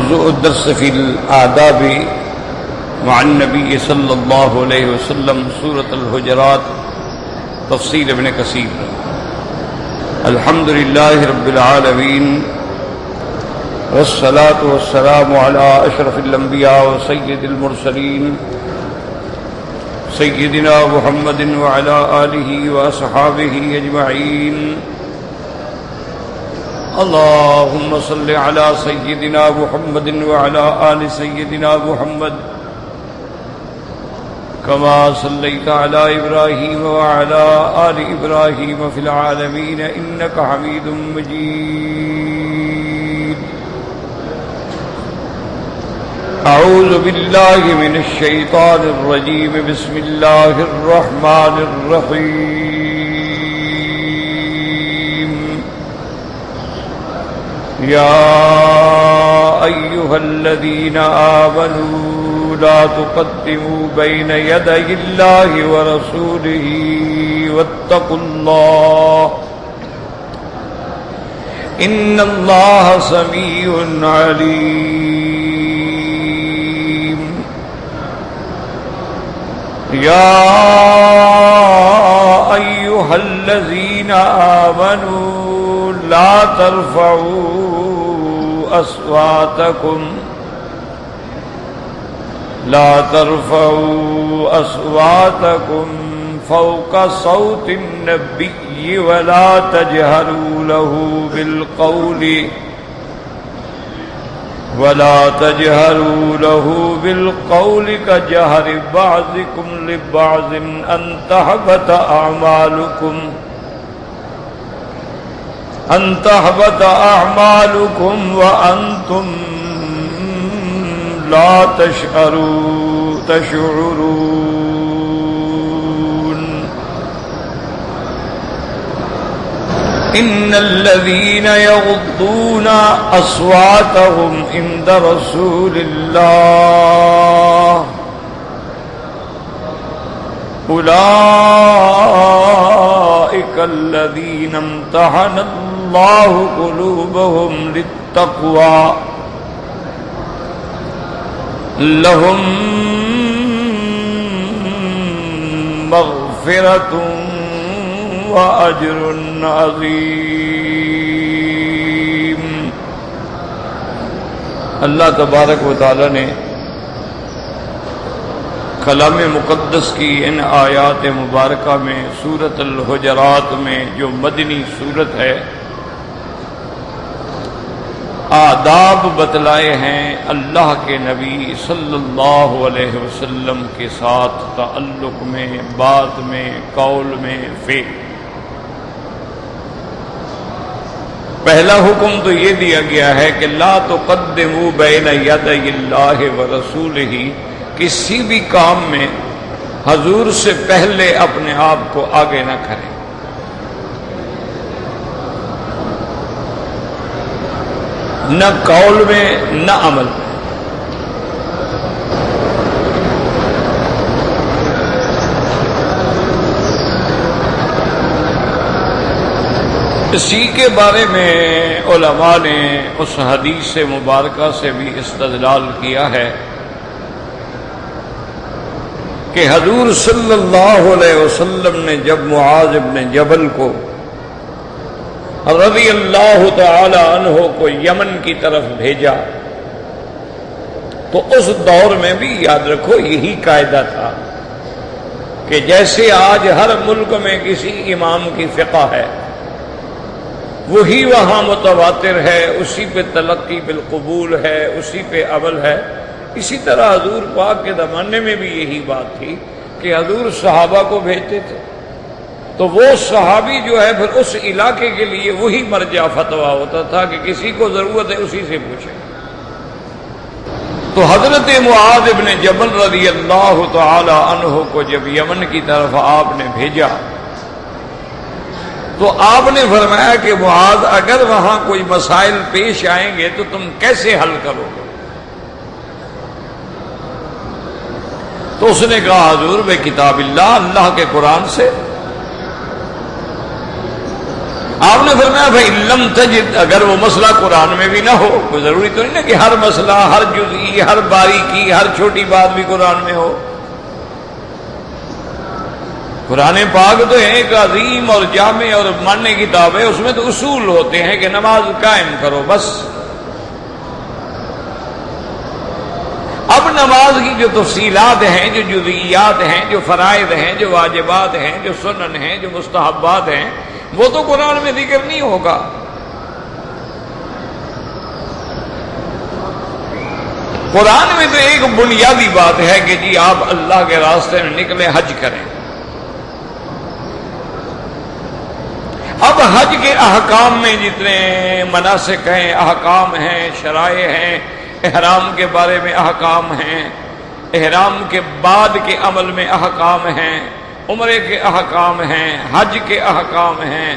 موضوع الدرس في الآداب مع النبي صلى الله عليه وسلم سورة الحجرات تفسير ابن كثير. الحمد لله رب العالمين والصلاة والسلام على أشرف الأنبياء وسيد المرسلين سيدنا محمد وعلى آله وأصحابه أجمعين. اللهم صل على سيدنا محمد وعلى آل سيدنا محمد كما صليت على إبراهيم وعلى آل إبراهيم في العالمين إنك حميد مجيد. أعوذ بالله من الشيطان الرجيم. بسم الله الرحمن الرحيم. يا أيها الذين آمنوا لا تقدموا بين يدي الله ورسوله واتقوا الله إن الله سميع عليم. يا أيها الذين آمنوا لا ترفعوا أصواتكم فوق صوت النبي ولا تجهروا له بالقول كجهر بعضكم لبعض أن تحبط أعمالكم وأنتم لا تشعرون. إن الذين يغضون أصواتهم عند رسول الله أولئك الذين امتحن الله قلوبهم للتقوى لهم مغفرة وأجر عظيم. اللہ تبارک و تعالی نے کلام مقدس کی ان آیات مبارکہ میں سورۃ الحجرات میں جو مدنی سورت ہے آداب بتلائے ہیں اللہ کے نبی صلی اللہ علیہ وسلم کے ساتھ تعلق میں، بات میں، قول میں، فعل. پہلا حکم تو یہ دیا گیا ہے کہ لا تقدموا بین یدی اللہ ورسولہ، کسی بھی کام میں حضور سے پہلے اپنے آپ کو آگے نہ کریں. نہ قول میں نہ عمل میں. اسی کے بارے میں علماء نے اس حدیث مبارکہ سے بھی استدلال کیا ہے کہ حضور صلی اللہ علیہ وسلم نے جب معاذ بن جبل کو رضی اللہ تعالی عنہ کو یمن کی طرف بھیجا تو اس دور میں بھی یاد رکھو یہی قاعدہ تھا کہ جیسے آج ہر ملک میں کسی امام کی فقہ ہے، وہی وہاں متواتر ہے، اسی پہ تلقی بالقبول ہے، اسی پہ عمل ہے، اسی طرح حضور پاک کے زمانے میں بھی یہی بات تھی کہ حضور صحابہ کو بھیجتے تھے تو وہ صحابی جو ہے پھر اس علاقے کے لیے وہی مرجع فتویٰ ہوتا تھا کہ کسی کو ضرورت ہے اسی سے پوچھیں. تو حضرت معاذ بن جبل رضی اللہ تعالی عنہ کو جب یمن کی طرف آپ نے بھیجا تو آپ نے فرمایا کہ معاذ اگر وہاں کوئی مسائل پیش آئیں گے تو تم کیسے حل کرو گے؟ تو اس نے کہا حضور بے کتاب اللہ، اللہ کے قرآن سے. آپ نے فرمایا بھائی لم تجد، اگر وہ مسئلہ قرآن میں بھی نہ ہو، کوئی ضروری تو نہیں نا کہ ہر مسئلہ، ہر جزئی، ہر باریکی، ہر چھوٹی بات بھی قرآن میں ہو۔ قرآن پاک تو ہے ایک عظیم اور جامع اور ماننے کی کتاب ہے، اس میں تو اصول ہوتے ہیں کہ نماز قائم کرو بس۔ اب نماز کی جو تفصیلات ہیں، جو جزئیات ہیں، جو فرائض ہیں، جو واجبات ہیں، جو سنن ہیں، جو مستحبات ہیں، وہ تو قرآن میں ذکر نہیں ہوگا۔ قرآن میں تو ایک بنیادی بات ہے کہ جی آپ اللہ کے راستے میں نکلے، حج کریں۔ اب حج کے احکام میں جتنے مناسک ہیں، احکام ہیں، شرائع ہیں، احرام کے بارے میں احکام ہیں، احرام کے بعد کے عمل میں احکام ہیں، عمرے کے احکام ہیں، حج کے احکام ہیں،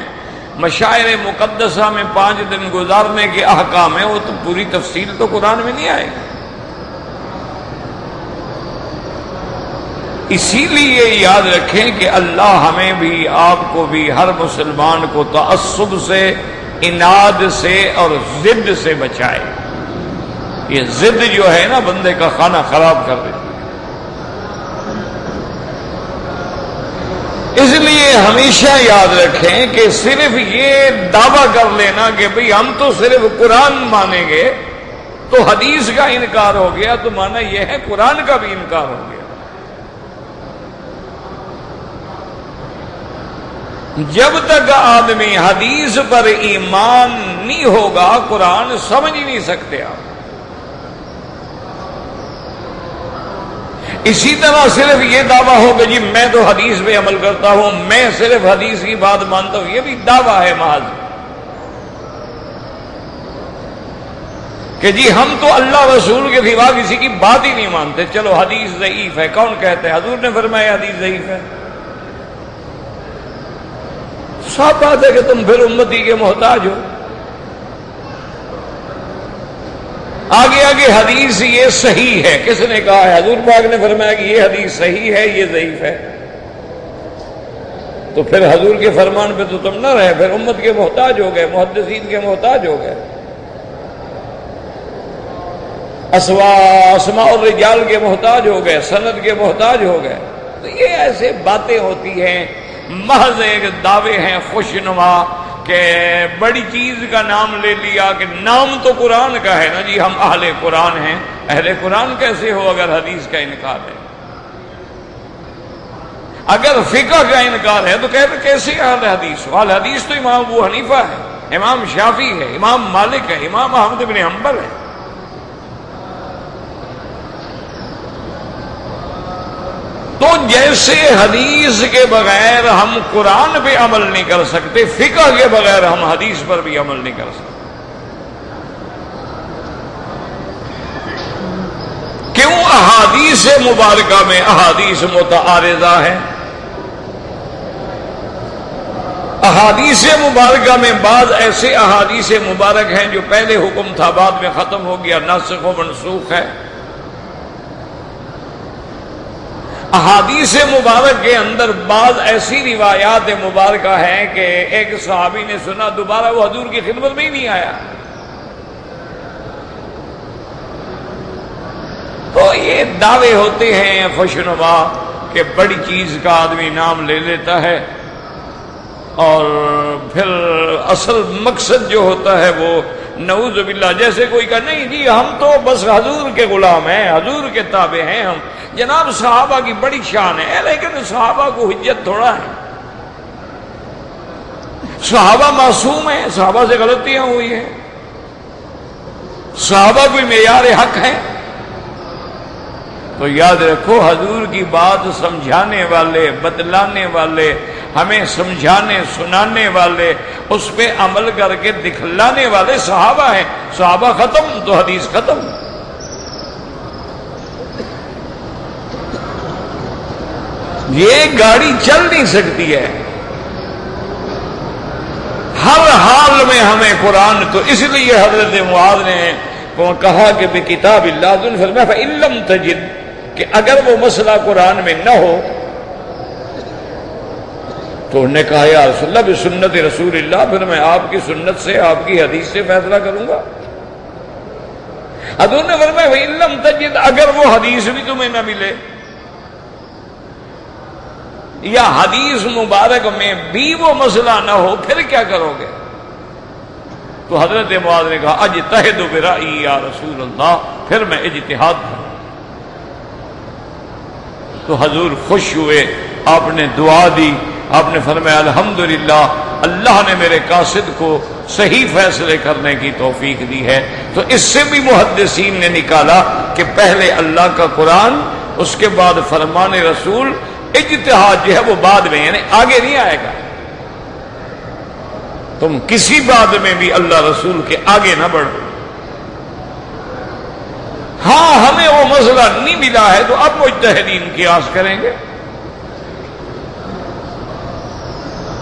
مشاعر مقدسہ میں 5 دن گزارنے کے احکام ہیں، وہ تو پوری تفصیل تو قرآن میں نہیں آئے گی۔ اسی لیے یاد رکھیں کہ اللہ ہمیں بھی، آپ کو بھی، ہر مسلمان کو تعصب سے، اناد سے اور ضد سے بچائے۔ یہ ضد جو ہے نا بندے کا کھانا خراب کر دیتی ہے۔ اس لیے ہمیشہ یاد رکھیں کہ صرف یہ دعویٰ کر لینا کہ بھئی ہم تو صرف قرآن مانیں گے تو حدیث کا انکار ہو گیا، تو مانا یہ ہے قرآن کا بھی انکار ہو گیا۔ جب تک آدمی حدیث پر ایمان نہیں ہوگا قرآن سمجھ ہی نہیں سکتے آپ۔ اسی طرح صرف یہ دعویٰ ہو کہ جی میں تو حدیث پہ عمل کرتا ہوں، میں صرف حدیث کی بات مانتا ہوں، یہ بھی دعویٰ ہے محض کہ جی ہم تو اللہ رسول کے سوا کسی کی بات ہی نہیں مانتے۔ چلو حدیث ضعیف ہے، کون کہتے ہیں؟ حضور نے فرمایا حدیث ضعیف ہے۔ صاف بات ہے کہ تم پھر امتی کے محتاج ہو۔ آگے آگے حدیث یہ صحیح ہے، کس نے کہا ہے؟ حضور پاک نے فرمایا کہ یہ حدیث صحیح ہے، یہ ضعیف ہے۔ تو پھر حضور کے فرمان پہ تو تم نہ رہے، پھر امت کے محتاج ہو گئے، محدثین کے محتاج ہو گئے، اسماء الرجال کے محتاج ہو گئے، سند کے محتاج ہو گئے۔ تو یہ ایسے باتیں ہوتی ہیں، محض ایک دعوے ہیں خوشنما کہ بڑی چیز کا نام لے لیا کہ نام تو قرآن کا ہے نا جی، ہم اہل قرآن ہیں۔ اہل قرآن کیسے ہو اگر حدیث کا انکار ہے؟ اگر فقہ کا انکار ہے تو کہتے کیسے اہل حدیث ہو؟ اہل حدیث تو امام ابو حنیفہ ہے، امام شافعی ہے، امام مالک ہے، امام احمد بن حنبل ہے۔ تو جیسے حدیث کے بغیر ہم قرآن پہ عمل نہیں کر سکتے، فقہ کے بغیر ہم حدیث پر بھی عمل نہیں کر سکتے۔ کیوں؟ احادیث مبارکہ میں احادیث متعارضہ ہیں۔ احادیث مبارکہ میں بعض ایسے احادیث مبارک ہیں جو پہلے حکم تھا بعد میں ختم ہو گیا، ناسخ و منسوخ ہے۔ احادیث مبارک کے اندر بعض ایسی روایات مبارکہ ہیں کہ ایک صحابی نے سنا، دوبارہ وہ حضور کی خدمت میں ہی نہیں آیا۔ تو یہ دعوے ہوتے ہیں خوشنما کہ بڑی چیز کا آدمی نام لے لیتا ہے اور پھر اصل مقصد جو ہوتا ہے وہ نعوذ باللہ، جیسے کوئی کہا نہیں جی ہم تو بس حضور کے غلام ہیں، حضور کے تابع ہیں ہم۔ جناب صحابہ کی بڑی شان ہے، لیکن صحابہ کو حجت تھوڑا ہے۔ صحابہ معصوم ہیں، صحابہ سے غلطیاں ہوئی ہیں، صحابہ کوئی معیار حق ہے؟ تو یاد رکھو حضور کی بات سمجھانے والے، بتلانے والے، ہمیں سمجھانے سنانے والے، اس پہ عمل کر کے دکھلانے والے صحابہ ہیں۔ صحابہ ختم تو حدیث ختم۔ یہ گاڑی چل نہیں سکتی ہے، ہر حال میں ہمیں قرآن تو اس لیے حضرت معاذ نے کہا کہ بکتاب اللہ، تو نے فرمایا فَإِن لَّمْ تَجِدْ، کہ اگر وہ مسئلہ قرآن میں نہ ہو تو انہوں نے کہا یا رسول اللہ بسنت رسول اللہ، پھر میں آپ کی سنت سے، آپ کی حدیث سے فیصلہ کروں گا۔ حضور نے فرمایا وَإِن لَّمْ تَجِدْ، اگر وہ حدیث بھی تمہیں نہ ملے یا حدیث مبارک میں بھی وہ مسئلہ نہ ہو، پھر کیا کرو گے؟ تو حضرت معاذ نے کہا اجتہد برأیی یا رسول اللہ، پھر میں اجتہاد کروں۔ تو حضور خوش ہوئے، آپ نے دعا دی، آپ نے فرمایا الحمدللہ اللہ نے میرے قاصد کو صحیح فیصلے کرنے کی توفیق دی ہے۔ تو اس سے بھی محدثین نے نکالا کہ پہلے اللہ کا قرآن، اس کے بعد فرمان رسول، اجتہاد جو ہے وہ بعد میں، یعنی آگے نہیں آئے گا۔ تم کسی بات میں بھی اللہ رسول کے آگے نہ بڑھو۔ ہاں ہمیں وہ مسئلہ نہیں ملا ہے تو اب مجتہدین قیاس کریں گے۔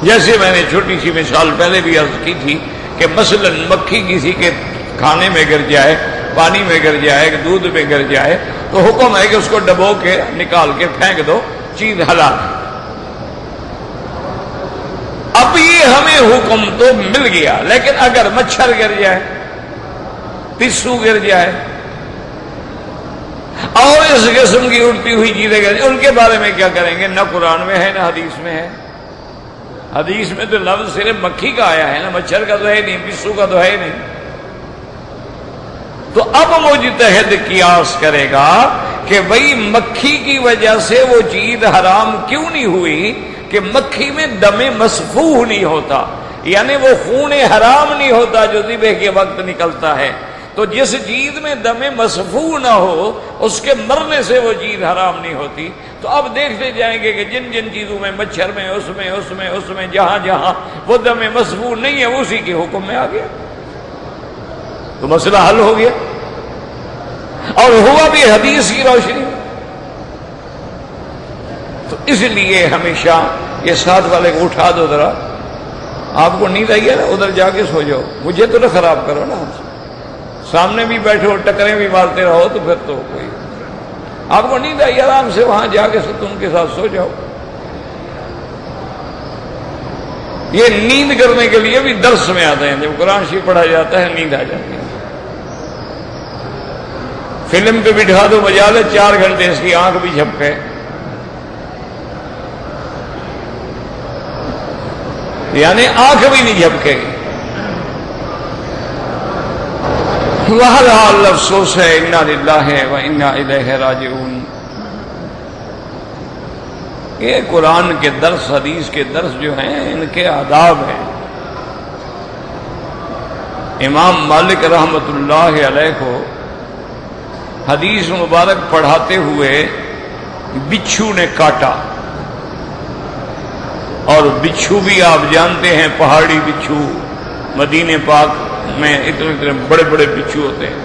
جیسے میں نے چھوٹی سی مثال پہلے بھی عرض کی تھی کہ مثلا مکھی کسی کے کھانے میں گر جائے، پانی میں گر جائے، دودھ میں گر جائے، تو حکم ہے کہ اس کو ڈبو کے نکال کے پھینک دو، چیز حلال ہے۔ اب یہ ہمیں حکم تو مل گیا، لیکن اگر مچھر گر جائے، پسو گر جائے اور اس قسم کی اڑتی ہوئی چیزیں گر جائیں، ان کے بارے میں کیا کریں گے؟ نہ قرآن میں ہے نہ حدیث میں ہے۔ حدیث میں تو لفظ صرف مکھی کا آیا ہے نا، مچھر کا تو ہے نہیں، پسو کا تو ہے نہیں۔ تو اب مجتہد قیاس کرے گا کہ بھئی مکھی کی وجہ سے وہ چیز حرام کیوں نہیں ہوئی کہ مکھی میں دم مسفوح نہیں ہوتا، یعنی وہ خون حرام نہیں ہوتا جو ذبح کے وقت نکلتا ہے۔ تو جس چیز میں دم مسفوح نہ ہو اس کے مرنے سے وہ چیز حرام نہیں ہوتی۔ تو اب دیکھتے جائیں گے کہ جن جن چیزوں میں، مچھر میں، اس میں جہاں جہاں وہ دم مسفوح نہیں ہے اسی کے حکم میں آ گیا، تو مسئلہ حل ہو گیا، اور ہوا بھی حدیث کی روشنی۔ تو اس لیے ہمیشہ یہ ساتھ والے کو اٹھا دو ذرا، آپ کو نیند آئی ہے نا، ادھر جا کے سو جاؤ، مجھے تو نہ خراب کرو نا، سامنے بھی بیٹھو ٹکریں بھی مارتے رہو تو پھر تو کوئی، آپ کو نیند آئی آرام سے وہاں جا کے ستون کے ساتھ سو جاؤ۔ یہ نیند کرنے کے لیے بھی درس میں آتے ہیں، جب قرآن شریف پڑھا جاتا ہے نیند آ جاتی ہے۔ فلم پہ بٹھا دو بجا لے 4 گھنٹے، اس کی آنکھ بھی جھپکے، یعنی آنکھ بھی نہیں جھپکے گی۔ بہرحال افسوس ہے، انا للہ و انا الیہ راجعون۔ یہ قرآن کے درس، حدیث کے درس جو ہیں ان کے آداب ہیں۔ امام مالک رحمۃ اللہ علیہ کو حدیث مبارک پڑھاتے ہوئے بچھو نے کاٹا، اور بچھو بھی آپ جانتے ہیں پہاڑی بچھو، مدینے پاک میں اتنے بڑے بڑے بچھو ہوتے ہیں۔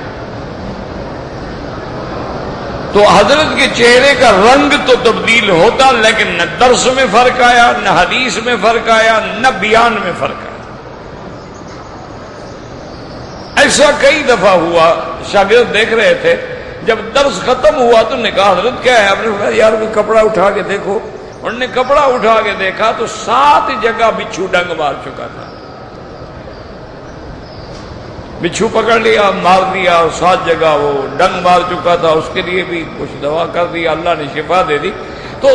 تو حضرت کے چہرے کا رنگ تو تبدیل ہوتا، لیکن نہ درس میں فرق آیا، نہ حدیث میں فرق آیا، نہ بیان میں فرق آیا۔ ایسا کئی دفعہ ہوا، شاگرد دیکھ رہے تھے، جب درس ختم ہوا تو نے کہا حضرت کیا ہے؟ آپ نے کہا یار کوئی کپڑا اٹھا کے دیکھو۔ انہوں نے کپڑا اٹھا کے دیکھا تو 7 جگہ بچھو ڈنگ مار چکا تھا، بچھو پکڑ لیا، مار دیا، اور 7 جگہ وہ ڈنگ مار چکا تھا۔ اس کے لیے بھی کچھ دوا کر دیا، اللہ نے شفا دے دی۔ تو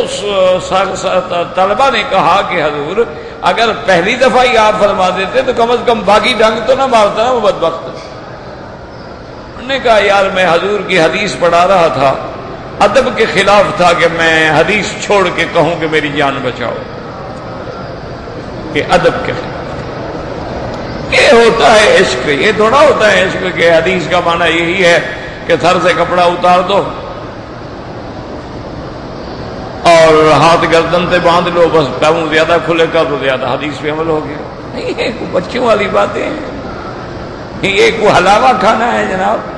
طلبہ نے کہا کہ حضور اگر پہلی دفعہ ہی آپ فرما دیتے تو کم از کم باقی ڈنگ تو نہ مارتا نا وہ بدبخت۔ انہوں نے کہا یار میں حضور کی حدیث پڑھا رہا تھا، ادب کے خلاف تھا کہ میں حدیث چھوڑ کے کہوں کہ میری جان بچاؤ، یہ ادب کے خلاف۔ یہ ہوتا ہے عشق، یہ تھوڑا ہوتا ہے عشق کہ حدیث کا معنی یہی ہے کہ تھر سے کپڑا اتار دو اور ہاتھ گردن سے باندھ لو، بس پاؤں زیادہ کھلے کر دو، زیادہ حدیث پہ عمل ہو گیا۔ نہیں، یہ بچوں والی باتیں ہیں، یہ کوئی حلاوہ کھانا ہے جناب۔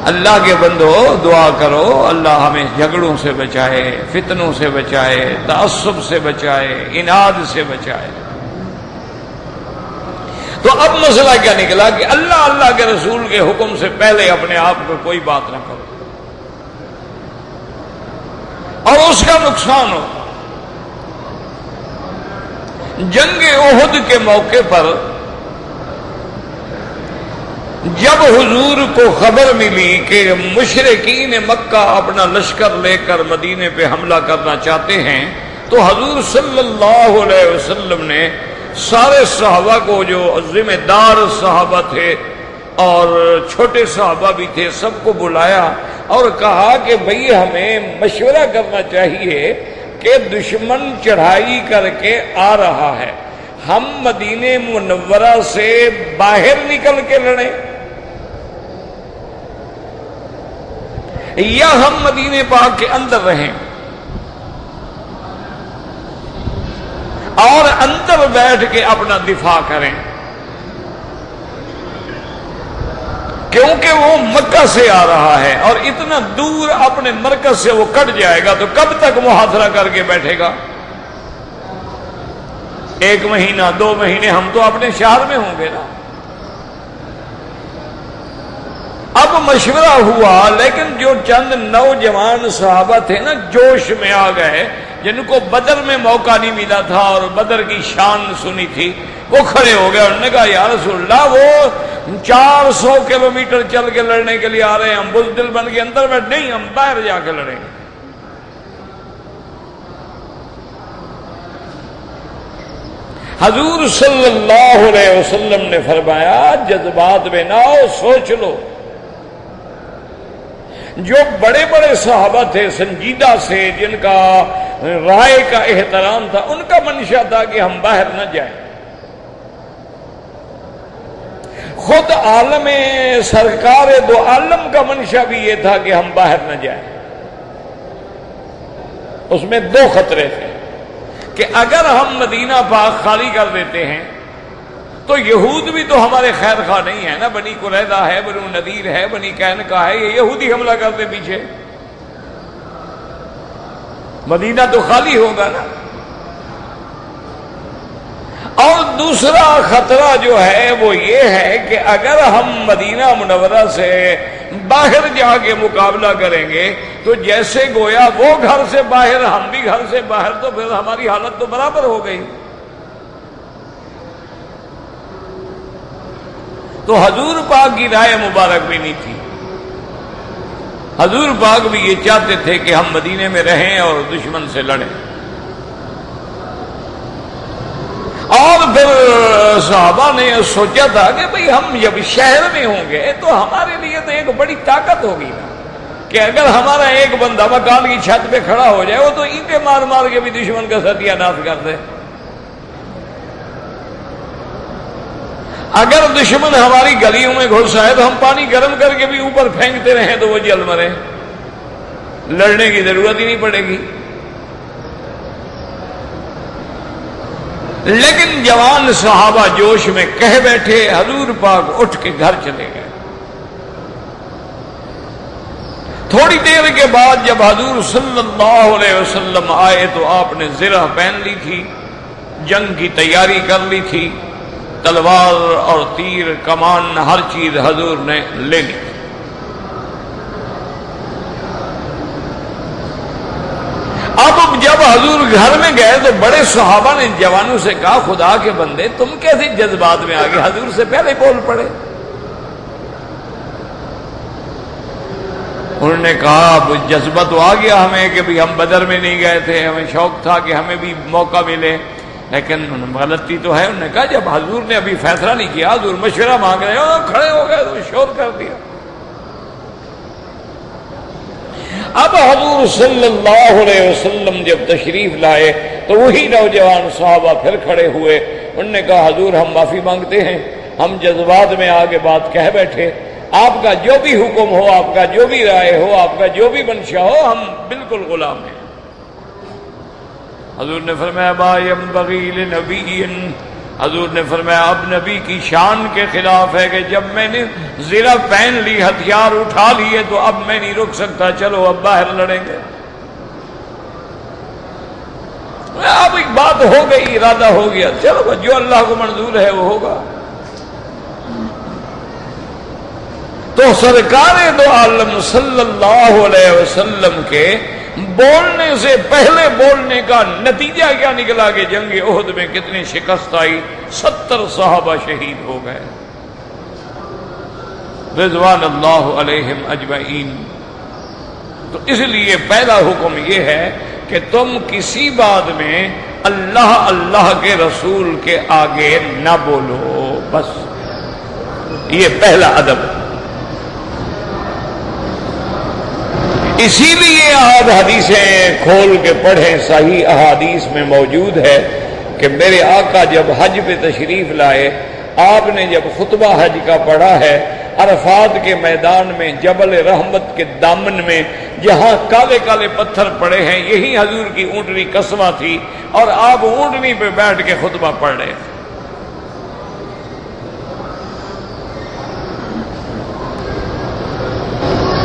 اللہ کے بندو دعا کرو، اللہ ہمیں جھگڑوں سے بچائے، فتنوں سے بچائے، تعصب سے بچائے، اناد سے بچائے۔ تو اب مسئلہ کیا نکلا کہ اللہ کے رسول کے حکم سے پہلے اپنے آپ کو کوئی بات نہ کرو۔ اور اس کا نقصان ہو۔ جنگ احد کے موقع پر جب حضور کو خبر ملی کہ مشرکین مکہ اپنا لشکر لے کر مدینے پہ حملہ کرنا چاہتے ہیں، تو حضور صلی اللہ علیہ وسلم نے سارے صحابہ کو، جو ذمہ دار صحابہ تھے اور چھوٹے صحابہ بھی تھے، سب کو بلایا اور کہا کہ بھئی ہمیں مشورہ کرنا چاہیے کہ دشمن چڑھائی کر کے آ رہا ہے، ہم مدینہ منورہ سے باہر نکل کے لڑیں یا ہم مدینہ پاک کے اندر رہیں اور اندر بیٹھ کے اپنا دفاع کریں، کیونکہ وہ مکہ سے آ رہا ہے اور اتنا دور اپنے مرکز سے وہ کٹ جائے گا تو کب تک محاصرہ کر کے بیٹھے گا؟ 1 مہینہ 2 مہینے ہم تو اپنے شہر میں ہوں گے نا۔ اب مشورہ ہوا، لیکن جو چند نوجوان صحابہ تھے نا، جوش میں آ گئے، جن کو بدر میں موقع نہیں ملا تھا اور بدر کی شان سنی تھی، وہ کھڑے ہو گئے۔ انہوں نے کہا یا رسول اللہ، وہ 400 کلومیٹر چل کے لڑنے کے لیے آ رہے ہیں، ہم بزدل بن کے اندر بیٹھ نہیں، ہم باہر جا کے لڑیں گے۔ حضور صلی اللہ علیہ وسلم نے فرمایا جذبات میں نہ ہو، سوچ لو۔ جو بڑے بڑے صحابہ تھے سنجیدہ سے، جن کا رائے کا احترام تھا، ان کا منشا تھا کہ ہم باہر نہ جائیں۔ خود عالم سرکار دو عالم کا منشا بھی یہ تھا کہ ہم باہر نہ جائیں۔ اس میں 2 خطرے تھے کہ اگر ہم مدینہ پاک خالی کر دیتے ہیں تو یہود بھی تو ہمارے خیر خواہ نہیں ہے نا، بنی قریظہ ہے، بنو نذیر ہے، بنی قینقاع ہے، یہ یہودی حملہ کرتے پیچھے، مدینہ تو خالی ہوگا نا۔ اور دوسرا خطرہ جو ہے وہ یہ ہے کہ اگر ہم مدینہ منورہ سے باہر جا کے مقابلہ کریں گے تو جیسے گویا وہ گھر سے باہر، ہم بھی گھر سے باہر، تو پھر ہماری حالت تو برابر ہو گئی۔ تو حضور پاک کی رائے مبارک بھی نہیں تھی۔ حضور پاک بھی یہ چاہتے تھے کہ ہم مدینے میں رہیں اور دشمن سے لڑیں۔ اور پھر صحابہ نے سوچا تھا کہ بھئی ہم جب شہر میں ہوں گے تو ہمارے لیے تو ایک بڑی طاقت ہوگی نا، کہ اگر ہمارا ایک بندہ مکان کی چھت پہ کھڑا ہو جائے، وہ تو اینٹیں مار مار کے بھی دشمن کا ستیہ ناش کر دے۔ اگر دشمن ہماری گلیوں میں گھس آئے تو ہم پانی گرم کر کے بھی اوپر پھینکتے رہیں تو وہ جل مرے، لڑنے کی ضرورت ہی نہیں پڑے گی۔ لیکن جوان صحابہ جوش میں کہہ بیٹھے، حضور پاک اٹھ کے گھر چلے گئے۔ تھوڑی دیر کے بعد جب حضور صلی اللہ علیہ وسلم آئے تو آپ نے زرہ پہن لی تھی، جنگ کی تیاری کر لی تھی، تلوار اور تیر کمان ہر چیز حضور نے لے لی۔ اب جب حضور گھر میں گئے تو بڑے صحابہ نے جوانوں سے کہا خدا کے بندے تم کیسے جذبات میں آگے، حضور سے پہلے بول پڑے۔ انہوں نے کہا اب جذبہ تو آ گیا ہمیں کہ بھی ہم بدر میں نہیں گئے تھے، ہمیں شوق تھا کہ ہمیں بھی موقع ملے، لیکن غلطی تو ہے۔ انہوں نے کہا جب حضور نے ابھی فیصلہ نہیں کیا، حضور مشورہ مانگ رہے ہو، کھڑے ہو گئے تو شور کر دیا۔ اب حضور صلی اللہ علیہ وسلم جب تشریف لائے تو وہی نوجوان صحابہ پھر کھڑے ہوئے۔ انہوں نے کہا حضور ہم معافی مانگتے ہیں، ہم جذبات میں آگے بات کہہ بیٹھے، آپ کا جو بھی حکم ہو، آپ کا جو بھی رائے ہو، آپ کا جو بھی منشا ہو، ہم بالکل غلام ہیں۔ حضور نے فرمایا ما ينبغي لنبی، حضور نے فرمایا اب نبی کی شان کے خلاف ہے کہ جب میں نے زرہ پہن لی، ہتھیار اٹھا لیے، تو اب میں نہیں رک سکتا، چلو اب باہر لڑیں گے۔ اب ایک بات ہو گئی، ارادہ ہو گیا، چلو جو اللہ کو منظور ہے وہ ہوگا۔ تو سرکار دو عالم صلی اللہ علیہ وسلم کے بولنے سے پہلے بولنے کا نتیجہ کیا نکلا کہ جنگ احد میں کتنی شکست آئی، 70 صحابہ شہید ہو گئے رضوان اللہ علیہم اجمعین۔ تو اس لیے پہلا حکم یہ ہے کہ تم کسی بات میں اللہ اللہ کے رسول کے آگے نہ بولو، بس یہ پہلا ادب۔ اسی لیے آپ حدیثیں کھول کے پڑھیں، صحیح احادیث میں موجود ہے کہ میرے آقا جب حج پہ تشریف لائے، آپ نے جب خطبہ حج کا پڑھا ہے، عرفات کے میدان میں جبل رحمت کے دامن میں جہاں کالے کالے پتھر پڑے ہیں، یہی حضور کی اونٹنی قصوہ تھی، اور آپ اونٹنی پہ بیٹھ کے خطبہ پڑھ رہے تھے۔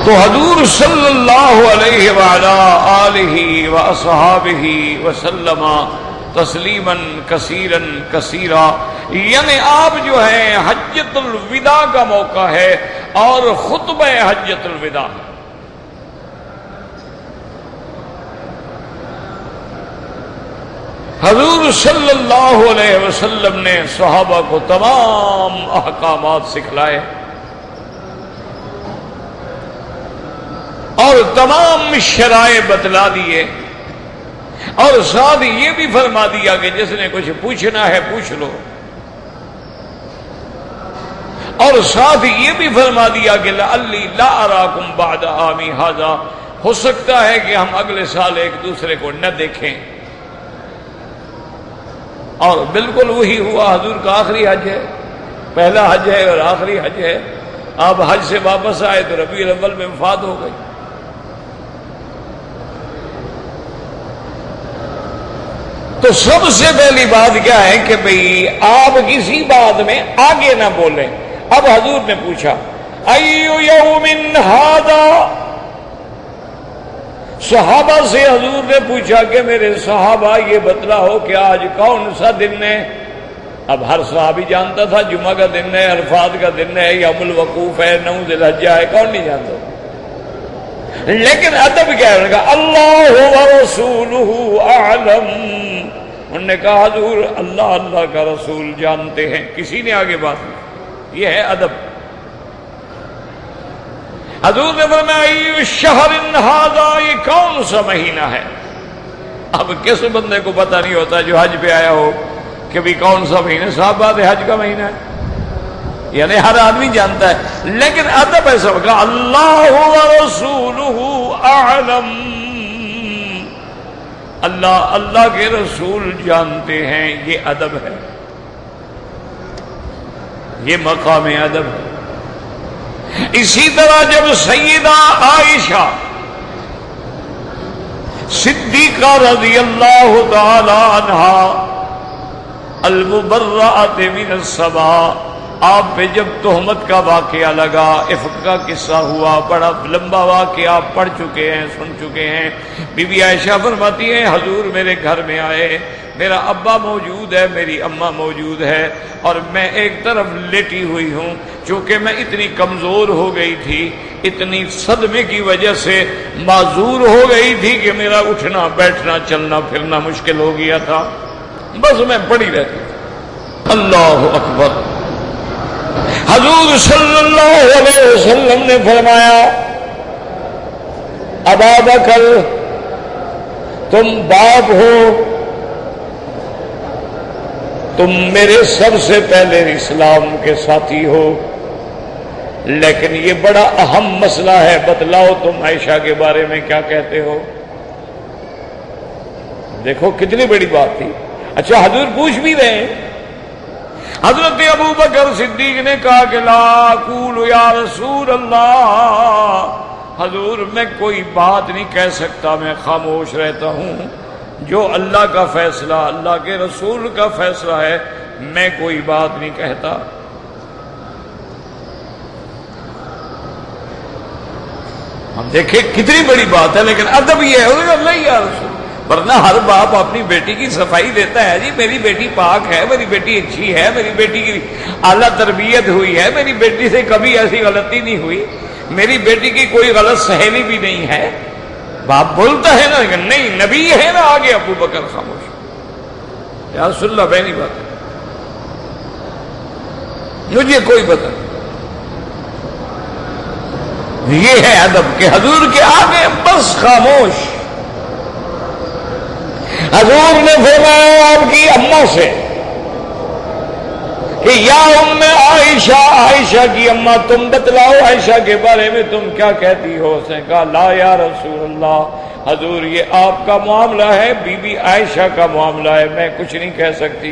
تو حضور صلی اللہ علیہ وعلا آلہ واصحابہ وسلم تسلیما کثیرا کثیرا، یعنی آپ جو ہے حجۃ الوداع کا موقع ہے اور خطبہ حجۃ الوداع، حضور صلی اللہ علیہ وسلم نے صحابہ کو تمام احکامات سکھلائے اور تمام شرائع بتلا دیے، اور ساتھ یہ بھی فرما دیا کہ جس نے کچھ پوچھنا ہے پوچھ لو، اور ساتھ یہ بھی فرما دیا کہ لعلی لا اراکم بعد عامی ھذا، ہو سکتا ہے کہ ہم اگلے سال ایک دوسرے کو نہ دیکھیں۔ اور بالکل وہی ہوا، حضور کا آخری حج ہے، پہلا حج ہے اور آخری حج ہے۔ آپ حج سے واپس آئے تو ربیع الاول میں وفات ہو گئی۔ تو سب سے پہلی بات کیا ہے کہ بھئی آپ کسی بات میں آگے نہ بولیں۔ اب حضور نے پوچھا ایو یوم ھذا، صحابہ سے حضور نے پوچھا کہ میرے صحابہ یہ بتلاؤ کہ آج کون سا دن ہے۔ اب ہر صحابی جانتا تھا جمعہ کا دن ہے، عرفات کا دن ہے، یوم الوقوف ہے، 9 ذی الحجہ ہے، کون نہیں جانتا؟ لیکن ادب کیا ہے؟ اللہ ورسولہ اعلم۔ انہوں نے کہا حضور اللہ اللہ کا رسول جانتے ہیں، کسی نے آگے بات نہیں، یہ ہے ادب۔ حضور نے فرمایا ای شہر ھذا، یہ کون سا مہینہ ہے؟ اب کس بندے کو پتہ نہیں ہوتا جو حج پہ آیا ہو کہ بھی کون سا مہینہ؟ صاحب بات ہے، حج کا مہینہ ہے، یعنی ہر آدمی جانتا ہے، لیکن ادب ایسا ہوگا اللہ ورسولہ اعلم، اللہ اللہ کے رسول جانتے ہیں، یہ ادب ہے، یہ مقام ادب ہے۔ اسی طرح جب سیدہ عائشہ صدیقہ رضی اللہ تعالی عنہا المبرأۃ من السبع، آپ پہ جب تہمت کا واقعہ لگا، افک کا قصہ ہوا، بڑا لمبا واقعہ آپ پڑھ چکے ہیں، سن چکے ہیں۔ بی بی عائشہ فرماتی ہیں حضور میرے گھر میں آئے، میرا ابا موجود ہے، میری اماں موجود ہے، اور میں ایک طرف لیٹی ہوئی ہوں، چونکہ میں اتنی کمزور ہو گئی تھی، اتنی صدمے کی وجہ سے معذور ہو گئی تھی کہ میرا اٹھنا بیٹھنا چلنا پھرنا مشکل ہو گیا تھا، بس میں پڑی رہتی تھی۔ اللہ اکبر۔ حضور صلی اللہ علیہ وسلم نے فرمایا ابا بکر تم باپ ہو، تم میرے سب سے پہلے اسلام کے ساتھی ہو، لیکن یہ بڑا اہم مسئلہ ہے، بتلاؤ تم عائشہ کے بارے میں کیا کہتے ہو؟ دیکھو کتنی بڑی بات تھی۔ اچھا حضور پوچھ بھی رہے ہیں۔ حضرت ابو بکر صدیق نے کہا کہ لا اقول یا رسول اللہ، حضور میں کوئی بات نہیں کہہ سکتا، میں خاموش رہتا ہوں، جو اللہ کا فیصلہ اللہ کے رسول کا فیصلہ ہے میں کوئی بات نہیں کہتا۔ ہم دیکھیں کتنی بڑی بات ہے، لیکن ادب یہ ہے اللہ یا رسول، ورنہ ہر باپ اپنی بیٹی کی صفائی دیتا ہے، جی میری بیٹی پاک ہے، میری بیٹی اچھی ہے، میری بیٹی کی اعلیٰ تربیت ہوئی ہے، میری بیٹی سے کبھی ایسی غلطی نہیں ہوئی، میری بیٹی کی کوئی غلط سہیلی بھی نہیں ہے، باپ بولتا ہے نا کہ نہیں نبی ہے نا آگے، ابو بکر خاموش. یا رسول اللہ میں نہیں بات، مجھے کوئی پتہ نہیں. یہ ہے ادب کہ حضور کے آگے بس خاموش. حضور نے فرمایا آپ کی اماں سے کہ یا ام عائشہ، عائشہ کی اماں تم بتلاؤ عائشہ کے بارے میں تم کیا کہتی ہو. اس نے کہا لا یا رسول اللہ، حضور یہ آپ کا معاملہ ہے، بی بی عائشہ کا معاملہ ہے، میں کچھ نہیں کہہ سکتی.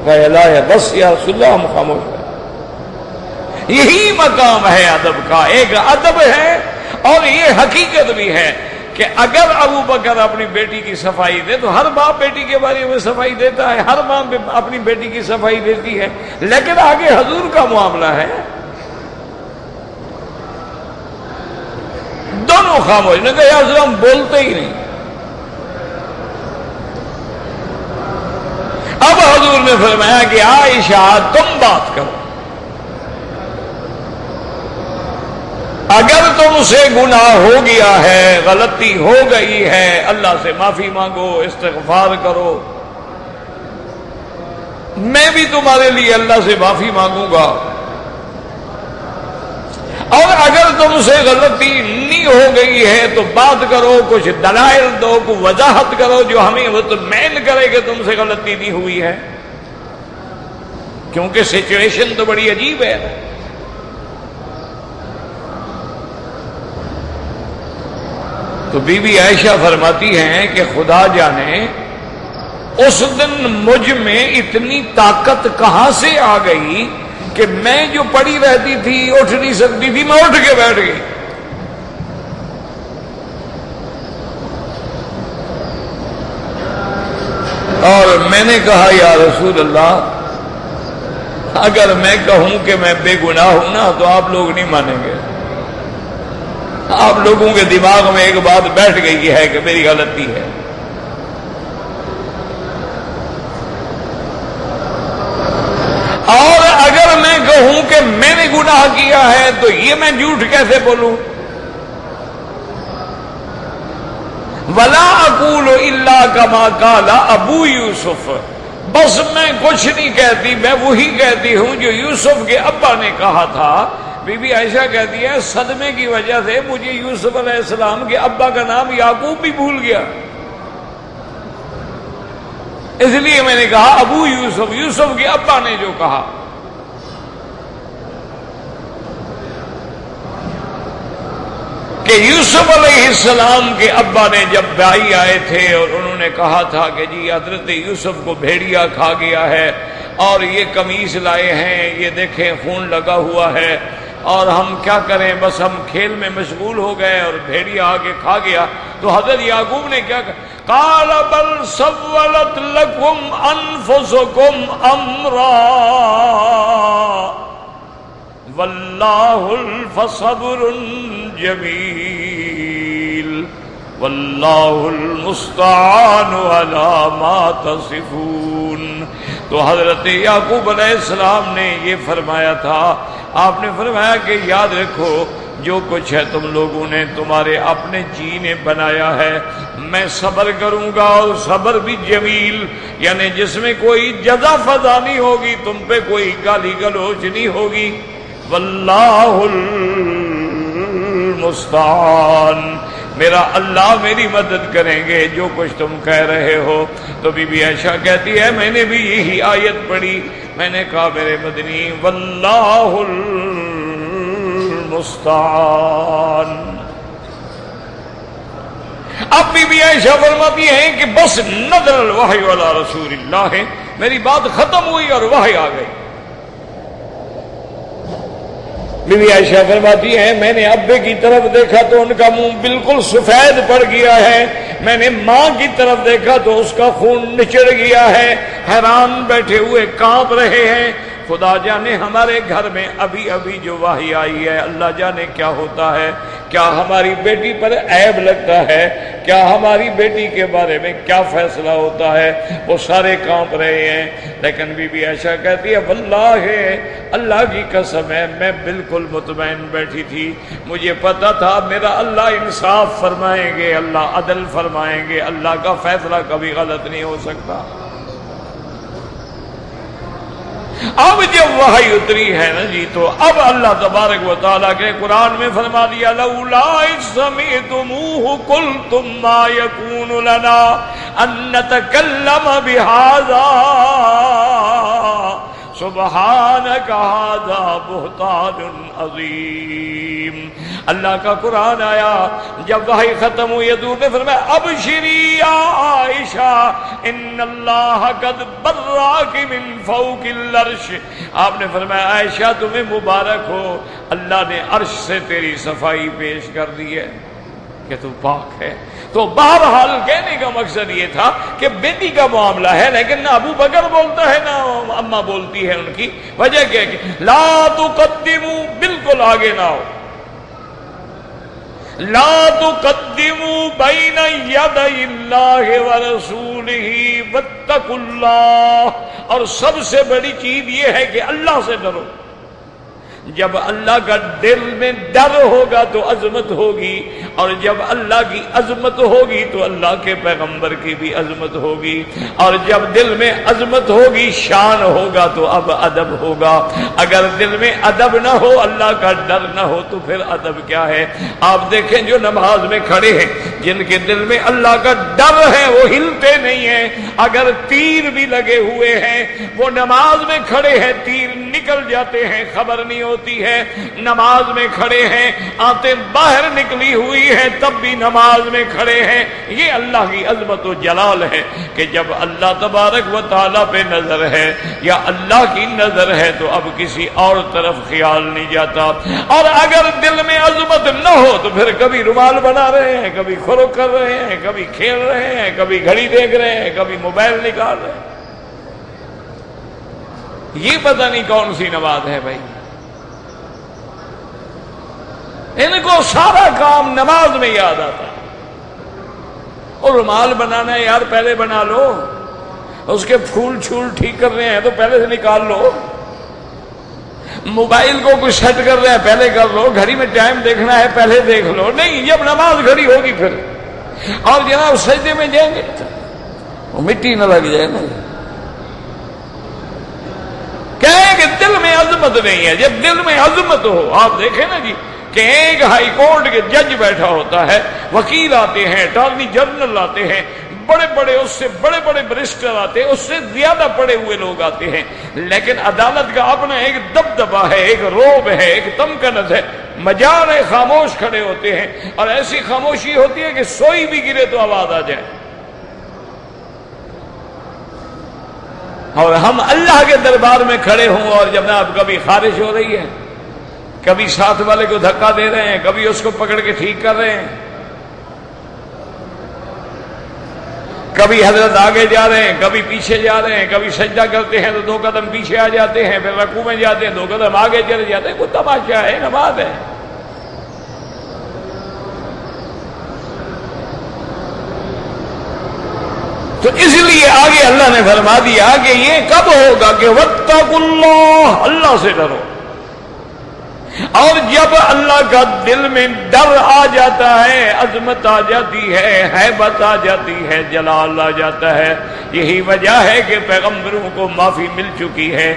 لا ہے بس یا رسول اللہ ہم خاموش ہیں. یہی مقام ہے ادب کا. ایک ادب ہے اور یہ حقیقت بھی ہے کہ اگر ابو بکر اپنی بیٹی کی صفائی دے تو ہر باپ بیٹی کے بارے میں صفائی دیتا ہے، ہر ماں اپنی بیٹی کی صفائی دیتی ہے، لیکن آگے حضور کا معاملہ ہے. دونوں خاموش نے کہا یا حضور ہم بولتے ہی نہیں. اب حضور نے فرمایا کہ عائشہ تم بات کرو، اگر تم سے گناہ ہو گیا ہے، غلطی ہو گئی ہے، اللہ سے معافی مانگو، استغفار کرو. میں بھی تمہارے لیے اللہ سے معافی مانگوں گا. اور اگر تم سے غلطی نہیں ہو گئی ہے تو بات کرو، کچھ دلائل دو، کوئی وضاحت کرو جو ہمیں مطمئن کرے کہ تم سے غلطی نہیں ہوئی ہے. کیونکہ سچویشن تو بڑی عجیب ہے. تو بی بی عائشہ فرماتی ہیں کہ خدا جانے اس دن مجھ میں اتنی طاقت کہاں سے آ گئی کہ میں جو پڑی رہتی تھی اٹھ نہیں سکتی تھی، میں اٹھ کے بیٹھ گئی. اور میں نے کہا یا رسول اللہ اگر میں کہوں کہ میں بے گناہ ہوں نا تو آپ لوگ نہیں مانیں گے. آپ لوگوں کے دماغ میں ایک بات بیٹھ گئی ہے کہ میری غلطی ہے. اور اگر میں کہوں کہ میں نے گناہ کیا ہے تو یہ میں جھوٹ کیسے بولوں؟ وَلَا أَقُولُ إِلَّا كَمَا قَالَ ابو یوسف، بس میں کچھ نہیں کہتی، میں وہی کہتی ہوں جو یوسف کے ابا نے کہا تھا. بی بی عائشہ کہتی ہے صدمے کی وجہ سے مجھے یوسف علیہ السلام کے ابا کا نام یعقوب بھی بھول گیا، اس لیے میں نے کہا ابو یوسف، یوسف کے ابا نے جو کہا. کہ یوسف علیہ السلام کے ابا نے جب بھائی آئے تھے اور انہوں نے کہا تھا کہ جی حضرت یوسف کو بھیڑیا کھا گیا ہے اور یہ قمیص لائے ہیں، یہ دیکھیں خون لگا ہوا ہے اور ہم کیا کریں، بس ہم کھیل میں مشغول ہو گئے اور بھیڑیا آگے کھا گیا. تو حضرت یعقوب نے کیا کہا؟ قال بل سولت لکم انفسکم امرا واللہ فصبر جمیل واللہ المستعان علی ما تصفون. تو حضرت یعقوب علیہ السلام نے یہ فرمایا تھا، آپ نے فرمایا کہ یاد رکھو جو کچھ ہے تم لوگوں نے تمہارے اپنے جی نے بنایا ہے، میں صبر کروں گا اور صبر بھی جمیل، یعنی جس میں کوئی جزا فضا نہیں ہوگی، تم پہ کوئی گالی گلوچ نہیں ہوگی. واللہ المستعان، میرا اللہ میری مدد کریں گے جو کچھ تم کہہ رہے ہو. تو بی بی عائشہ کہتی ہے میں نے بھی یہی آیت پڑھی، میں نے کہا میرے مدنی واللہ المستعان. اب بی بی عائشہ فرماتی ہیں کہ بس نزل الوحی علی رسول اللہ ہے، میری بات ختم ہوئی اور وحی آ گئی. بی بی عائشہ فرماتی ہے میں نے ابے کی طرف دیکھا تو ان کا منہ بالکل سفید پڑ گیا ہے، میں نے ماں کی طرف دیکھا تو اس کا خون نچڑ گیا ہے، حیران بیٹھے ہوئے کانپ رہے ہیں. خدا جانے ہمارے گھر میں ابھی ابھی جو وحی آئی ہے، اللہ جانے کیا ہوتا ہے، کیا ہماری بیٹی پر عیب لگتا ہے، کیا ہماری بیٹی کے بارے میں کیا فیصلہ ہوتا ہے، وہ سارے کانپ رہے ہیں۔ لیکن بی بی عائشہ کہتی ہے واللہ اللہ کی قسم ہے میں بالکل مطمئن بیٹھی تھی، مجھے پتا تھا میرا اللہ انصاف فرمائیں گے، اللہ عدل فرمائیں گے، اللہ کا فیصلہ کبھی غلط نہیں ہو سکتا۔ اب جب وحی اتری ہے نا جی، تو اب اللہ تبارک و تعالیٰ کے قرآن میں فرما دیا لولا اذ سمعتموہ قلتم ما یکون لنا ان نتکلم بہذا سبحانک ھذا بہتان عظیم۔ اللہ کا قرآن آیا، جب وحی ختم ہوئی حضور نے فرمایا ابشری یا عائشہ ان اللہ قد براک من فوق العرش۔ آپ نے فرمایا عائشہ تمہیں مبارک ہو، اللہ نے عرش سے تیری صفائی پیش کر دی ہے کہ تو پاک ہے۔ تو بہرحال کہنے کا مقصد یہ تھا کہ بیٹی کا معاملہ ہے، لیکن نہ ابو بکر بولتا ہے نہ اماں بولتی ہے، ان کی وجہ کیا ہے کہ لا تقدموا، بالکل آگے نہ ہو، لا تقدموا بین یدی اللہ ورسولہ واتقوا اللہ۔ اور سب سے بڑی چیز یہ ہے کہ اللہ سے ڈرو۔ جب اللہ کا دل میں ڈر ہوگا تو عظمت ہوگی، اور جب اللہ کی عظمت ہوگی تو اللہ کے پیغمبر کی بھی عظمت ہوگی، اور جب دل میں عظمت ہوگی شان ہوگا تو اب ادب ہوگا۔ اگر دل میں ادب نہ ہو، اللہ کا ڈر نہ ہو تو پھر ادب کیا ہے؟ آپ دیکھیں جو نماز میں کھڑے ہیں، جن کے دل میں اللہ کا ڈر ہے وہ ہلتے نہیں ہیں، اگر تیر بھی لگے ہوئے ہیں وہ نماز میں کھڑے ہیں، تیر نکل جاتے ہیں خبر نہیں ہوتی ہے۔ نماز میں کھڑے ہیں، آنتیں باہر نکلی ہوئی ہیں تب بھی نماز میں کھڑے ہیں۔ یہ اللہ کی عظمت و جلال ہے کہ جب اللہ تبارک و تعالیٰ پہ نظر ہے یا اللہ کی نظر ہے تو اب کسی اور طرف خیال نہیں جاتا۔ اور اگر دل میں عظمت نہ ہو تو پھر کبھی رومال بنا رہے ہیں، کبھی خرک کر رہے ہیں، کبھی کھیل رہے ہیں، کبھی گھڑی دیکھ رہے ہیں، کبھی موبائل نکال رہے ہیں۔ یہ پتہ نہیں کون سی نماز ہے بھائی، ان کو سارا کام نماز میں یاد آتا ہے۔ اور رومال بنانا ہے یار پہلے بنا لو، اس کے پھول چھول ٹھیک کر رہے ہیں تو پہلے سے نکال لو، موبائل کو کچھ سیٹ کر رہے ہیں پہلے کر لو، گھڑی میں ٹائم دیکھنا ہے پہلے دیکھ لو۔ نہیں، جب نماز گھڑی ہوگی پھر، اور جناب سجدے میں جائیں گے وہ مٹی نہ لگ جائے نا۔ کہیں کہ دل میں عظمت نہیں ہے، جب دل میں عظمت ہو، آپ دیکھیں نا جی کہ ایک ہائی کورٹ کے جج بیٹھا ہوتا ہے، وکیل آتے ہیں، اٹارنی جنرل آتے ہیں، بڑے بڑے اس سے بڑے بڑے برسٹر آتے ہیں، اس سے زیادہ پڑے ہوئے لوگ آتے ہیں، لیکن عدالت کا اپنا ایک دبدبہ ہے، ایک روب ہے، ایک تمکنت ہے، مجارے خاموش کھڑے ہوتے ہیں، اور ایسی خاموشی ہوتی ہے کہ سوئی بھی گرے تو آواز آ جائے۔ اور ہم اللہ کے دربار میں کھڑے ہوں اور جناب کبھی خارش ہو رہی ہے، کبھی ساتھ والے کو دھکا دے رہے ہیں، کبھی اس کو پکڑ کے ٹھیک کر رہے ہیں، کبھی حضرت آگے جا رہے ہیں، کبھی پیچھے جا رہے ہیں، کبھی سجدہ کرتے ہیں تو 2 قدم پیچھے آ جاتے ہیں، پھر رکوع میں جاتے ہیں 2 قدم آگے چلے جاتے ہیں۔ کوئی تماشا ہے؟ نماز ہے۔ تو اس لیے آگے اللہ نے فرما دیا کہ یہ کب ہوگا کہ واتقوا اللہ، اللہ سے ڈرو۔ اور جب اللہ کا دل میں ڈر آ جاتا ہے، عظمت آ جاتی ہے، ہیبت آ جاتی ہے، جلال آ جاتا ہے۔ یہی وجہ ہے کہ پیغمبروں کو معافی مل چکی ہے،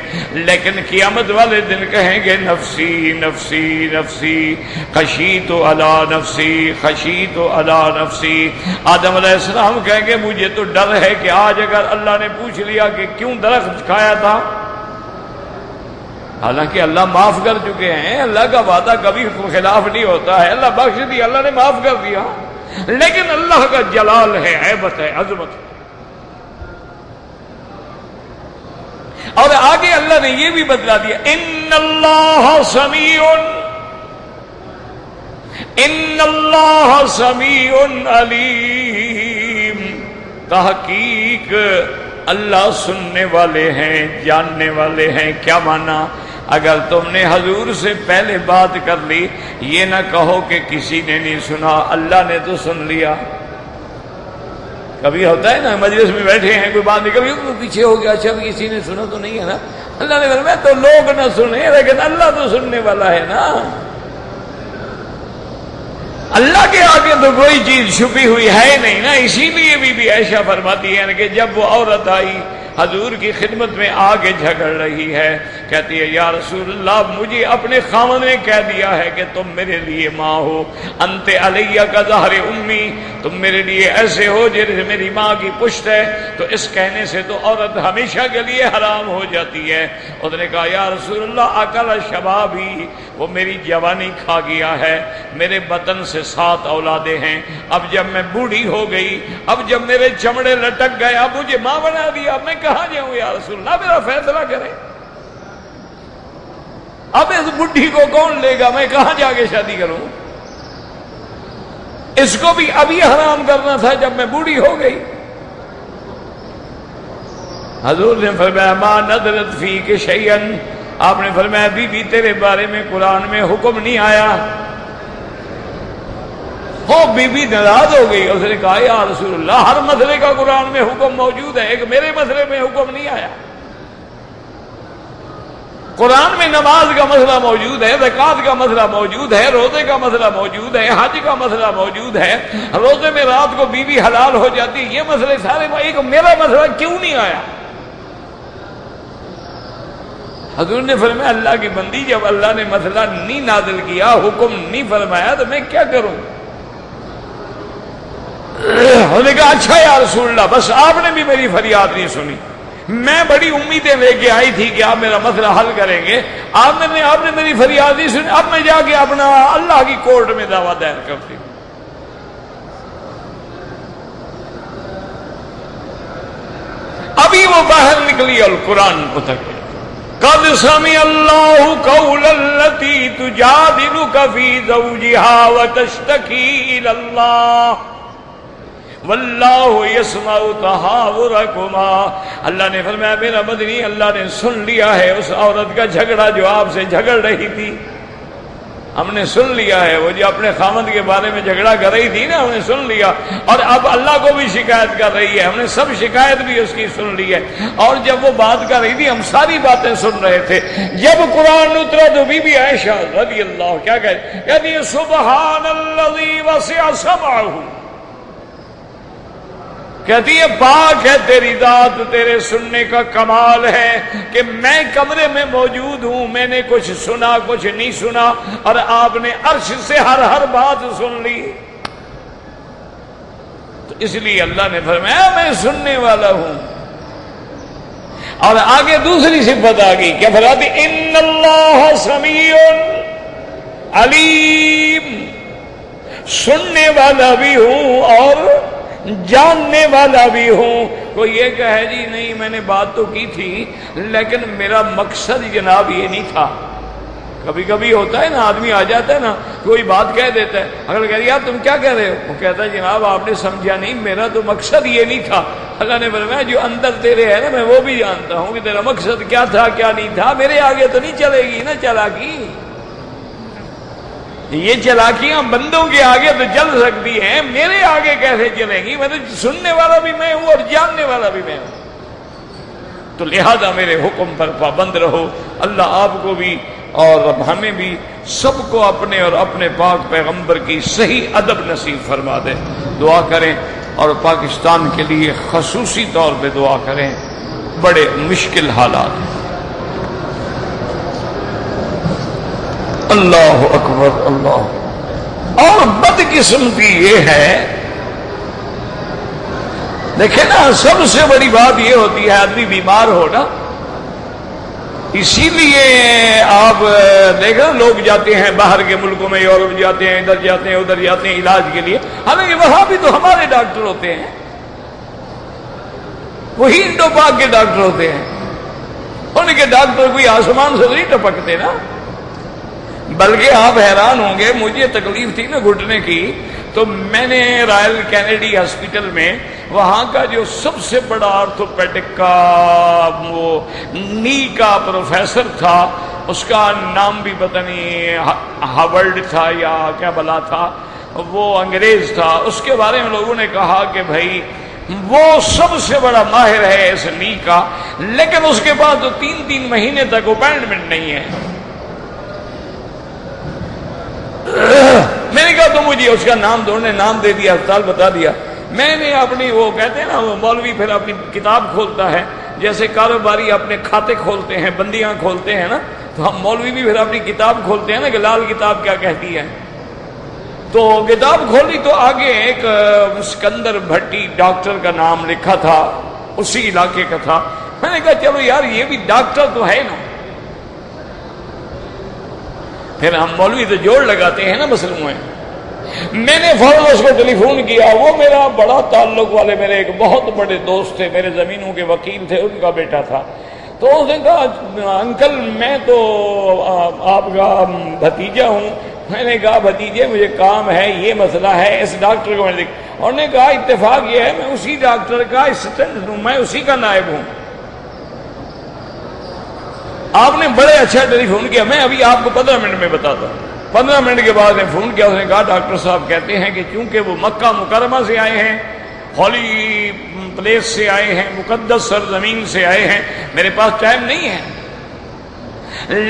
لیکن قیامت والے دن کہیں گے نفسی نفسی نفسی، خشیت علی نفسی خشیت علی نفسی۔ آدم علیہ السلام کہیں گے مجھے تو ڈر ہے کہ آج اگر اللہ نے پوچھ لیا کہ کیوں درخت کھایا تھا، حالانکہ اللہ معاف کر چکے ہیں، اللہ کا وعدہ کبھی خلاف نہیں ہوتا ہے، اللہ بخش دیا، اللہ نے معاف کر دیا، لیکن اللہ کا جلال ہے، ہیبت ہے، عظمت ہے۔ اور آگے اللہ نے یہ بھی بتلا دیا ان اللہ سمیع علیم، تحقیق اللہ سننے والے ہیں، جاننے والے ہیں۔ کیا مانا؟ اگر تم نے حضور سے پہلے بات کر لی، یہ نہ کہو کہ کسی نے نہیں سنا، اللہ نے تو سن لیا۔ کبھی ہوتا ہے نا مجلس میں بیٹھے ہیں، کوئی بات نہیں، کبھی پیچھے ہو گیا، اچھا کسی نے سنا تو نہیں ہے نا۔ اللہ نے فرمایا تو لوگ نہ سنے لیکن اللہ تو سننے والا ہے نا۔ اللہ کے آگے تو کوئی چیز چھپی ہوئی ہے نہیں نا۔ اسی لیے بی بی عائشہ فرماتی ہے کہ جب وہ عورت آئی حضور کی خدمت میں آگے جھگڑ رہی ہے، کہتی ہے یا رسول اللہ مجھے اپنے خاوند نے کہہ دیا ہے کہ تم میرے لیے ماں ہو، انت علیہ کا ظہر امی، تم میرے لیے ایسے ہو جیسے میری ماں کی پشت ہے۔ تو اس کہنے سے تو عورت ہمیشہ کے لیے حرام ہو جاتی ہے۔ اس نے کہا یا رسول اللہ اکل شبابی، وہ میری جوانی کھا گیا ہے، میرے بدن سے 7 اولادیں ہیں، اب جب میں بوڑھی ہو گئی، اب جب میرے چمڑے لٹک گئے، اب مجھے ماں بنا دیا، میں کہاں جاؤں یا رسول اللہ، میرا فیصلہ کرے۔ اب اس بڈھی کو کون لے گا، میں کہاں جا کے شادی کروں؟ اس کو بھی ابھی حرام کرنا تھا جب میں بوڑھی ہو گئی۔ حضور نے فرمایا ما نظرت فیک شیئا، آپ نے فرمایا بی بی تیرے بارے میں قرآن میں حکم نہیں آیا۔ ہو بی بی ناراض ہو گئی، اس نے کہا یا رسول اللہ ہر مسئلے کا قرآن میں حکم موجود ہے، ایک میرے مسئلے میں حکم نہیں آیا۔ قرآن میں نماز کا مسئلہ موجود ہے، زکوٰۃ کا مسئلہ موجود ہے، روزے کا مسئلہ موجود ہے، حج کا مسئلہ موجود ہے، روزے میں رات کو بیوی حلال ہو جاتی، یہ مسئلے سارے، ایک میرا مسئلہ کیوں نہیں آیا؟ حضور نے فرمایا اللہ کی بندی جب اللہ نے مسئلہ نہیں نازل کیا، حکم نہیں فرمایا تو میں کیا کروں؟ انہوں نے کہا اچھا یا رسول اللہ بس آپ نے بھی میری فریاد نہیں سنی، میں بڑی امیدیں لے کے آئی تھی کہ آپ میرا مسئلہ حل کریں گے، آپ نے میری فریاد نہیں سنی، اب میں جا کے اپنا اللہ کی کورٹ میں دعویٰ دائر کرتی ہوں۔ ابھی وہ باہر نکلی اور قرآن اتر گیا، قد سمع اللہ قول التی تجادلک فی زوجہا وتشتکی الی اللہ واللہ یسمع تحاورکما۔ اللہ نے فرمایا میرا مدنی اللہ نے سن لیا ہے اس عورت کا جھگڑا جو آپ سے جھگڑ رہی تھی، ہم نے سن لیا ہے، وہ جو اپنے خاوند کے بارے میں جھگڑا کر رہی تھی نا ہم نے سن لیا، اور اب اللہ کو بھی شکایت کر رہی ہے، ہم نے سب شکایت بھی اس کی سن لی ہے، اور جب وہ بات کر رہی تھی ہم ساری باتیں سن رہے تھے۔ جب قرآن اترا تو بی بی عائشہ رضی اللہ کیا کہتی ہے سبحان الذی وسع سمعہ، کہتی ہے پاک ہے تیری ذات، تیرے سننے کا کمال ہے کہ میں کمرے میں موجود ہوں، میں نے کچھ سنا کچھ نہیں سنا، اور آپ نے عرش سے ہر بات سن لی۔ تو اس لیے اللہ نے فرمایا میں سننے والا ہوں۔ اور آگے دوسری صفت آ گئی، کیا فرماتی ان اللہ سمیع علیم، سننے والا بھی ہوں اور جاننے والا بھی ہوں۔ کوئی یہ کہے جی نہیں میں نے بات تو کی تھی لیکن میرا مقصد جناب یہ نہیں تھا۔ کبھی کبھی ہوتا ہے نا آدمی آ جاتا ہے نا کوئی بات کہہ دیتا ہے، اگر کہہ یار تم کیا کہہ رہے ہو، وہ کہتا ہے جناب آپ نے سمجھا نہیں، میرا تو مقصد یہ نہیں تھا۔ اللہ نے فرمایا جو اندر تیرے ہے نا میں وہ بھی جانتا ہوں کہ تیرا مقصد کیا تھا کیا نہیں تھا، میرے آگے تو نہیں چلے گی نا چلاکی۔ یہ چلاکیاں بندوں کے آگے تو چل سکتی ہیں، میرے آگے کیسے چلیں گی؟ میں تو سننے والا بھی میں ہوں اور جاننے والا بھی میں ہوں۔ تو لہذا میرے حکم پر پابند رہو۔ اللہ آپ کو بھی اور ہمیں بھی سب کو اپنے اور اپنے پاک پیغمبر کی صحیح ادب نصیب فرما دے۔ دعا کریں اور پاکستان کے لیے خصوصی طور پہ دعا کریں، بڑے مشکل حالات ہیں۔ اللہ اکبر اللہ۔ اور بدقسمتی یہ ہے، دیکھیں نا سب سے بڑی بات یہ ہوتی ہے آدمی بیمار ہو نا، اسی لیے آپ دیکھیں لوگ جاتے ہیں باہر کے ملکوں میں، یورپ جاتے ہیں، ادھر جاتے ہیں ادھر جاتے ہیں علاج کے لیے، حالانکہ وہاں بھی تو ہمارے ڈاکٹر ہوتے ہیں، وہی انڈو پاک کے ڈاکٹر ہوتے ہیں، ان کے ڈاکٹر کوئی آسمان سے نہیں ٹپکتے نا۔ بلکہ آپ حیران ہوں گے، مجھے تکلیف تھی نا گھٹنے کی، تو میں نے رائل کینیڈی ہاسپٹل میں وہاں کا جو سب سے بڑا آرتھوپیڈک کا وہ نی کا پروفیسر تھا، اس کا نام بھی پتہ نہیں ہاورڈ تھا یا کیا بلا تھا، وہ انگریز تھا، اس کے بارے میں لوگوں نے کہا کہ بھائی وہ سب سے بڑا ماہر ہے اس نی کا، لیکن اس کے بعد تو 3 مہینے تک اپائنٹمنٹ نہیں ہے۔ میں نے کہا تو مجھے اس کا نام دو، نے نام دے دیا، اسپتال بتا دیا۔ میں نے اپنی وہ کہتے ہیں نا مولوی پھر اپنی کتاب کھولتا ہے، جیسے کاروباری اپنے کھاتے کھولتے ہیں، بندیاں کھولتے ہیں نا، تو ہم مولوی بھی پھر اپنی کتاب کھولتے ہیں نا کہ لال کتاب کیا کہتی ہے۔ تو کتاب کھولی تو آگے ایک سکندر بھٹی ڈاکٹر کا نام لکھا تھا، اسی علاقے کا تھا۔ میں نے کہا چلو یار یہ بھی ڈاکٹر تو ہے نا، پھر ہم مولوی تو جوڑ لگاتے ہیں نا مسلموں میں۔ میں نے فوراً اس کو ٹیلی فون کیا، وہ میرا بڑا تعلق والے میرے ایک بہت بڑے دوست تھے، میرے زمینوں کے وکیل تھے، ان کا بیٹا تھا۔ تو اس نے کہا انکل میں تو آپ کا بھتیجا ہوں۔ میں نے کہا بھتیجے مجھے کام ہے، یہ مسئلہ ہے، اس ڈاکٹر کو میں نے، اور نے کہا اتفاق یہ ہے میں اسی ڈاکٹر کا اسسٹنٹ ہوں، میں اسی کا نائب ہوں۔ آپ نے بڑے اچھا ٹیلی فون کیا، میں ابھی آپ کو 15 منٹ میں بتاتا ہوں۔ 15 منٹ کے بعد نے فون کیا، اس نے کہا ڈاکٹر صاحب کہتے ہیں کہ چونکہ وہ مکہ مکرمہ سے آئے ہیں، ہولی پلیس سے آئے ہیں، مقدس سرزمین سے آئے ہیں، میرے پاس ٹائم نہیں ہے،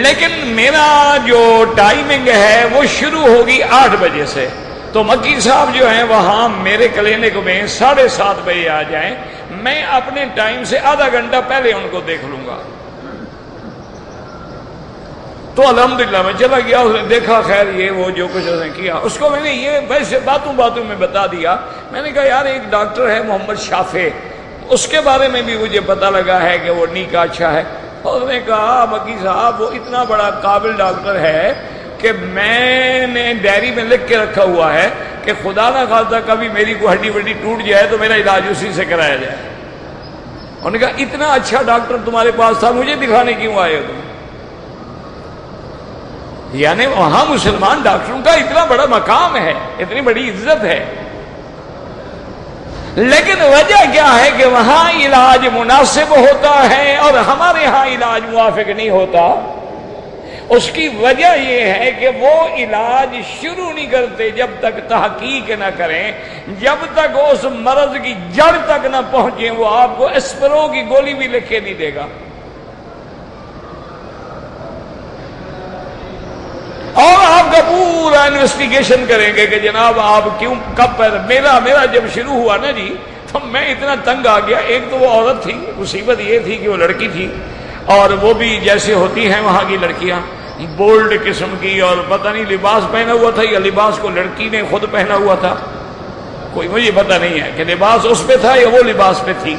لیکن میرا جو ٹائمنگ ہے وہ شروع ہوگی 8 بجے سے، تو مکی صاحب جو ہیں وہاں میرے کلینک میں 7:30 بجے آ جائیں، میں اپنے ٹائم سے آدھا گھنٹہ پہلے ان کو دیکھ لوں گا۔ تو الحمدللہ میں چلا گیا، اس نے دیکھا، خیر یہ وہ جو کچھ اس نے کیا، اس کو میں نے یہ ویسے باتوں میں بتا دیا۔ میں نے کہا یار ایک ڈاکٹر ہے محمد شافع، اس کے بارے میں بھی مجھے پتا لگا ہے کہ وہ نی کا اچھا ہے۔ اس نے کہا مکی صاحب وہ اتنا بڑا قابل ڈاکٹر ہے کہ میں نے ڈائری میں لکھ کے رکھا ہوا ہے کہ خدا نہ خواستہ کبھی میری کوئی ہڈی وڈی ٹوٹ جائے تو میرا علاج اسی سے کرایا جائے۔ انہوں نے کہا اتنا اچھا ڈاکٹر تمہارے پاس تھا، مجھے دکھانے کیوں آئے ہو تم؟ یعنی وہاں مسلمان ڈاکٹروں کا اتنا بڑا مقام ہے، اتنی بڑی عزت ہے، لیکن وجہ کیا ہے کہ وہاں علاج مناسب ہوتا ہے اور ہمارے ہاں علاج موافق نہیں ہوتا۔ اس کی وجہ یہ ہے کہ وہ علاج شروع نہیں کرتے جب تک تحقیق نہ کریں، جب تک اس مرض کی جڑ تک نہ پہنچیں، وہ آپ کو اسپرو کی گولی بھی لکھ کے نہیں دے گا۔ اور آپ کا پورا انویسٹیگیشن کریں گے کہ جناب آپ کیوں کب پیدا، میرا جب شروع ہوا نا جی تو میں اتنا تنگ آ گیا۔ ایک تو وہ عورت تھی، مصیبت یہ تھی کہ وہ لڑکی تھی، اور وہ بھی جیسے ہوتی ہیں وہاں کی لڑکیاں، بولڈ قسم کی، اور پتہ نہیں لباس پہنا ہوا تھا یا لباس کو لڑکی نے خود پہنا ہوا تھا، کوئی مجھے پتہ نہیں ہے کہ لباس اس پہ تھا یا وہ لباس پہ تھی۔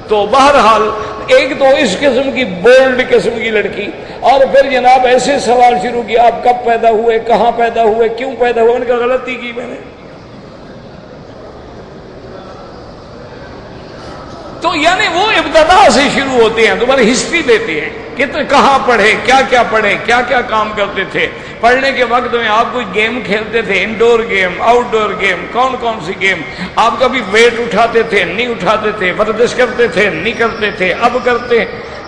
تو بہرحال ایک تو اس قسم کی بولڈ قسم کی لڑکی، اور پھر جناب ایسے سوال شروع کیا آپ کب پیدا ہوئے، کہاں پیدا ہوئے، کیوں پیدا ہوئے؟ ان کا غلطی کی میں نے۔ تو یعنی وہ ابتدا سے شروع ہوتے ہیں، تمہاری ہسٹری دیتے ہیں کتنے کہاں پڑھے، کیا کیا پڑھے، کیا کیا کام کرتے تھے، پڑھنے کے وقت میں آپ کوئی گیم کھیلتے تھے، انڈور گیم، آؤٹ ڈور گیم، کون کون سی گیم، آپ کبھی ویٹ اٹھاتے تھے نہیں اٹھاتے تھے، ورزش کرتے تھے نہیں کرتے تھے، اب کرتے۔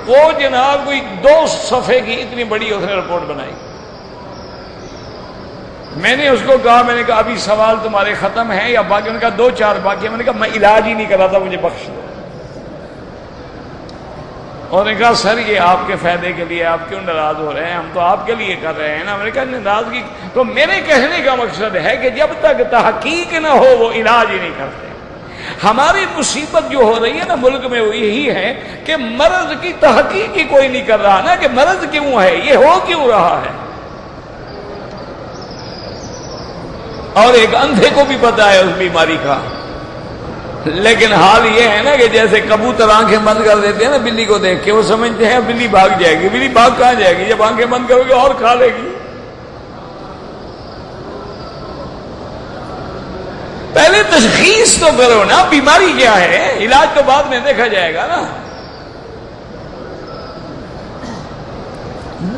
وہ جناب کوئی 2 صفحے کی اتنی بڑی اس نے رپورٹ بنائی۔ میں نے اس کو کہا، میں نے کہا ابھی سوال تمہارے ختم ہیں یا باقی؟ انہوں نے کہا 2-4 باقی۔ میں نے کہا میں علاج ہی نہیں کرا تھا، مجھے بخش دو۔ اور نے کہا سر یہ آپ کے فائدے کے لیے، آپ کیوں ناراض ہو رہے ہیں، ہم تو آپ کے لیے کر رہے ہیں نا۔ میں نے کہا ناراضگی تو میرے کہنے کا مقصد ہے کہ جب تک تحقیق نہ ہو وہ علاج ہی نہیں کرتے۔ ہماری مصیبت جو ہو رہی ہے نا ملک میں وہ یہی ہے کہ مرض کی تحقیق ہی کوئی نہیں کر رہا نا، کہ مرض کیوں ہے، یہ ہو کیوں رہا ہے۔ اور ایک اندھے کو بھی پتا ہے اس بیماری کا، لیکن حال یہ ہے نا کہ جیسے کبوتر آنکھیں بند کر دیتے ہیں نا بلی کو دیکھ کے، وہ سمجھتے ہیں بلی بھاگ جائے گی۔ بلی بھاگ کہاں جائے گی؟ جب آنکھیں بند کرو گے اور کھا لے گی۔ پہلے تشخیص تو کرو نا، بیماری کیا ہے، علاج تو بعد میں دیکھا جائے گا نا۔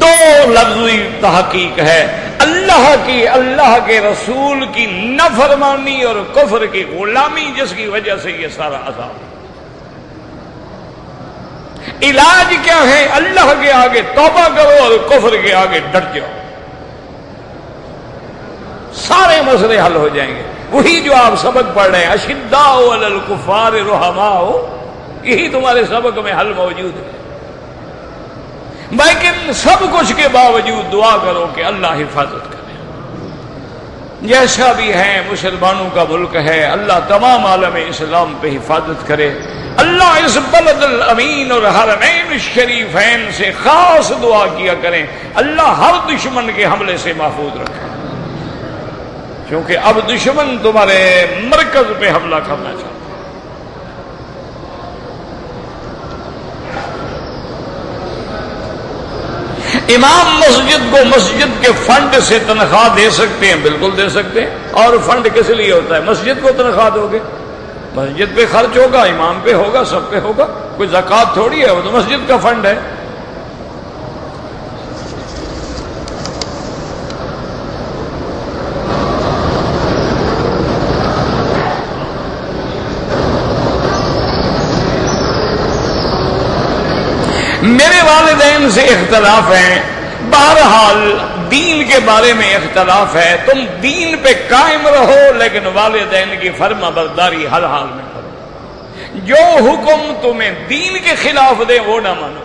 دو لفظی تحقیق ہے، اللہ کے رسول کی نافرمانی اور کفر کی غلامی، جس کی وجہ سے یہ سارا عذاب۔ علاج کیا ہے؟ اللہ کے آگے توبہ کرو اور کفر کے آگے ڈٹ جاؤ، سارے مسئلے حل ہو جائیں گے۔ وہی جو آپ سبق پڑھ رہے ہیں، اشداء علی الکفار رحماء، یہی تمہارے سبق میں حل موجود ہے۔ لیکن سب کچھ کے باوجود دعا کرو کہ اللہ حفاظت کرے۔ جیسا بھی ہے مسلمانوں کا ملک ہے، اللہ تمام عالم اسلام پہ حفاظت کرے۔ اللہ اس بلد الامین اور حرمین الشریفین سے خاص دعا کیا کریں، اللہ ہر دشمن کے حملے سے محفوظ رکھے، کیونکہ اب دشمن تمہارے مرکز پہ حملہ کرنا چاہتا ہے۔ امام مسجد کو مسجد کے فنڈ سے تنخواہ دے سکتے ہیں، بالکل دے سکتے ہیں۔ اور فنڈ کس لیے ہوتا ہے؟ مسجد کو تنخواہ دو گے، مسجد پہ خرچ ہوگا، امام پہ ہوگا، سب پہ ہوگا، کوئی زکوٰۃ تھوڑی ہے، وہ تو مسجد کا فنڈ ہے۔ میرے والدین سے اختلاف ہیں، بہرحال دین کے بارے میں اختلاف ہے، تم دین پہ قائم رہو، لیکن والدین کی فرما برداری ہر حال میں کرو۔ جو حکم تمہیں دین کے خلاف دے وہ نہ مانو۔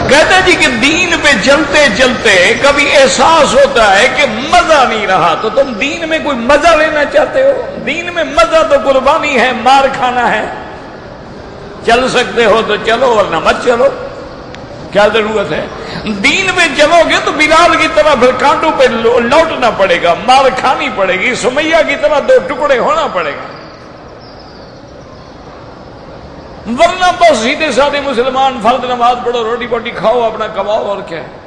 کہتے جی کہ دین پہ چلتے چلتے کبھی احساس ہوتا ہے کہ مزہ نہیں رہا، تو تم دین میں کوئی مزہ لینا چاہتے ہو؟ دین میں مزہ تو قربانی ہے، مار کھانا ہے۔ چل سکتے ہو تو چلو ورنہ مت چلو، کیا ضرورت ہے؟ دین میں چلو گے تو بلال کی طرح پھر کانٹوں پہ لوٹنا پڑے گا، مار کھانی پڑے گی، سمیہ کی طرح دو ٹکڑے ہونا پڑے گا، ورنہ بس سیدھے سادے مسلمان، فرض نماز پڑھو، روٹی پوٹی کھاؤ، اپنا کماؤ، اور کیا ہے۔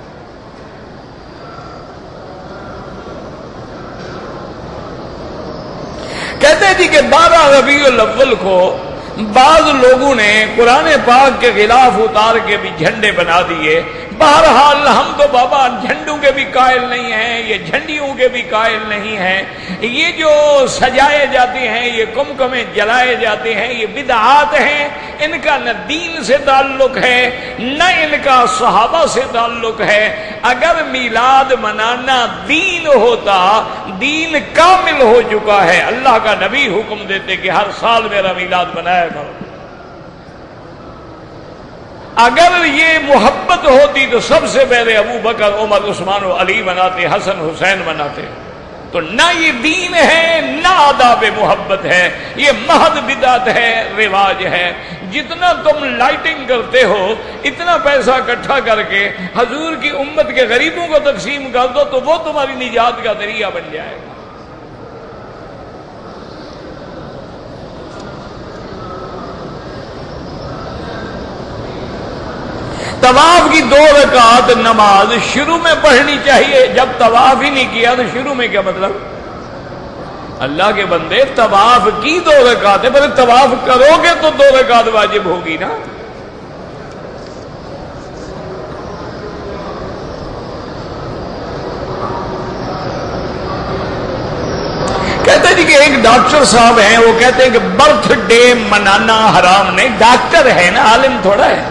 کہتے ہیں جی کہ 12 ربیع الاول کو بعض لوگوں نے قرآن پاک کے خلاف اتار کے بھی جھنڈے بنا دیے۔ بہرحال ہم تو بابا جھنڈوں کے بھی قائل نہیں ہیں، یہ جھنڈیوں کے بھی قائل نہیں ہیں، یہ جو سجائے جاتے ہیں، یہ کمکمے جلائے جاتے ہیں، یہ بدعات ہیں، ان کا نہ دین سے تعلق ہے نہ ان کا صحابہ سے تعلق ہے۔ اگر میلاد منانا دین ہوتا، دین کامل ہو چکا ہے، اللہ کا نبی حکم دیتے کہ ہر سال میرا میلاد منایا کرو۔ اگر یہ محبت ہوتی تو سب سے پہلے ابو بکر، عمر، عثمان و علی مناتے، حسن حسین مناتے۔ تو نہ یہ دین ہے نہ آداب محبت ہے، یہ محض بدعت ہے، رواج ہے۔ جتنا تم لائٹنگ کرتے ہو، اتنا پیسہ اکٹھا کر کے حضور کی امت کے غریبوں کو تقسیم کر دو تو وہ تمہاری نجات کا ذریعہ بن جائے گا۔ طواف کی 2 رکعت نماز شروع میں پڑھنی چاہیے، جب طواف ہی نہیں کیا تو شروع میں کیا مطلب؟ اللہ کے بندے، طواف کی 2 رکعت ہے، بلکہ طواف کرو گے تو 2 رکعت واجب ہوگی نا۔ کہتے جی کہ ایک ڈاکٹر صاحب ہیں، وہ کہتے ہیں کہ برتھ ڈے منانا حرام نہیں۔ ڈاکٹر ہے نا، عالم تھوڑا ہے،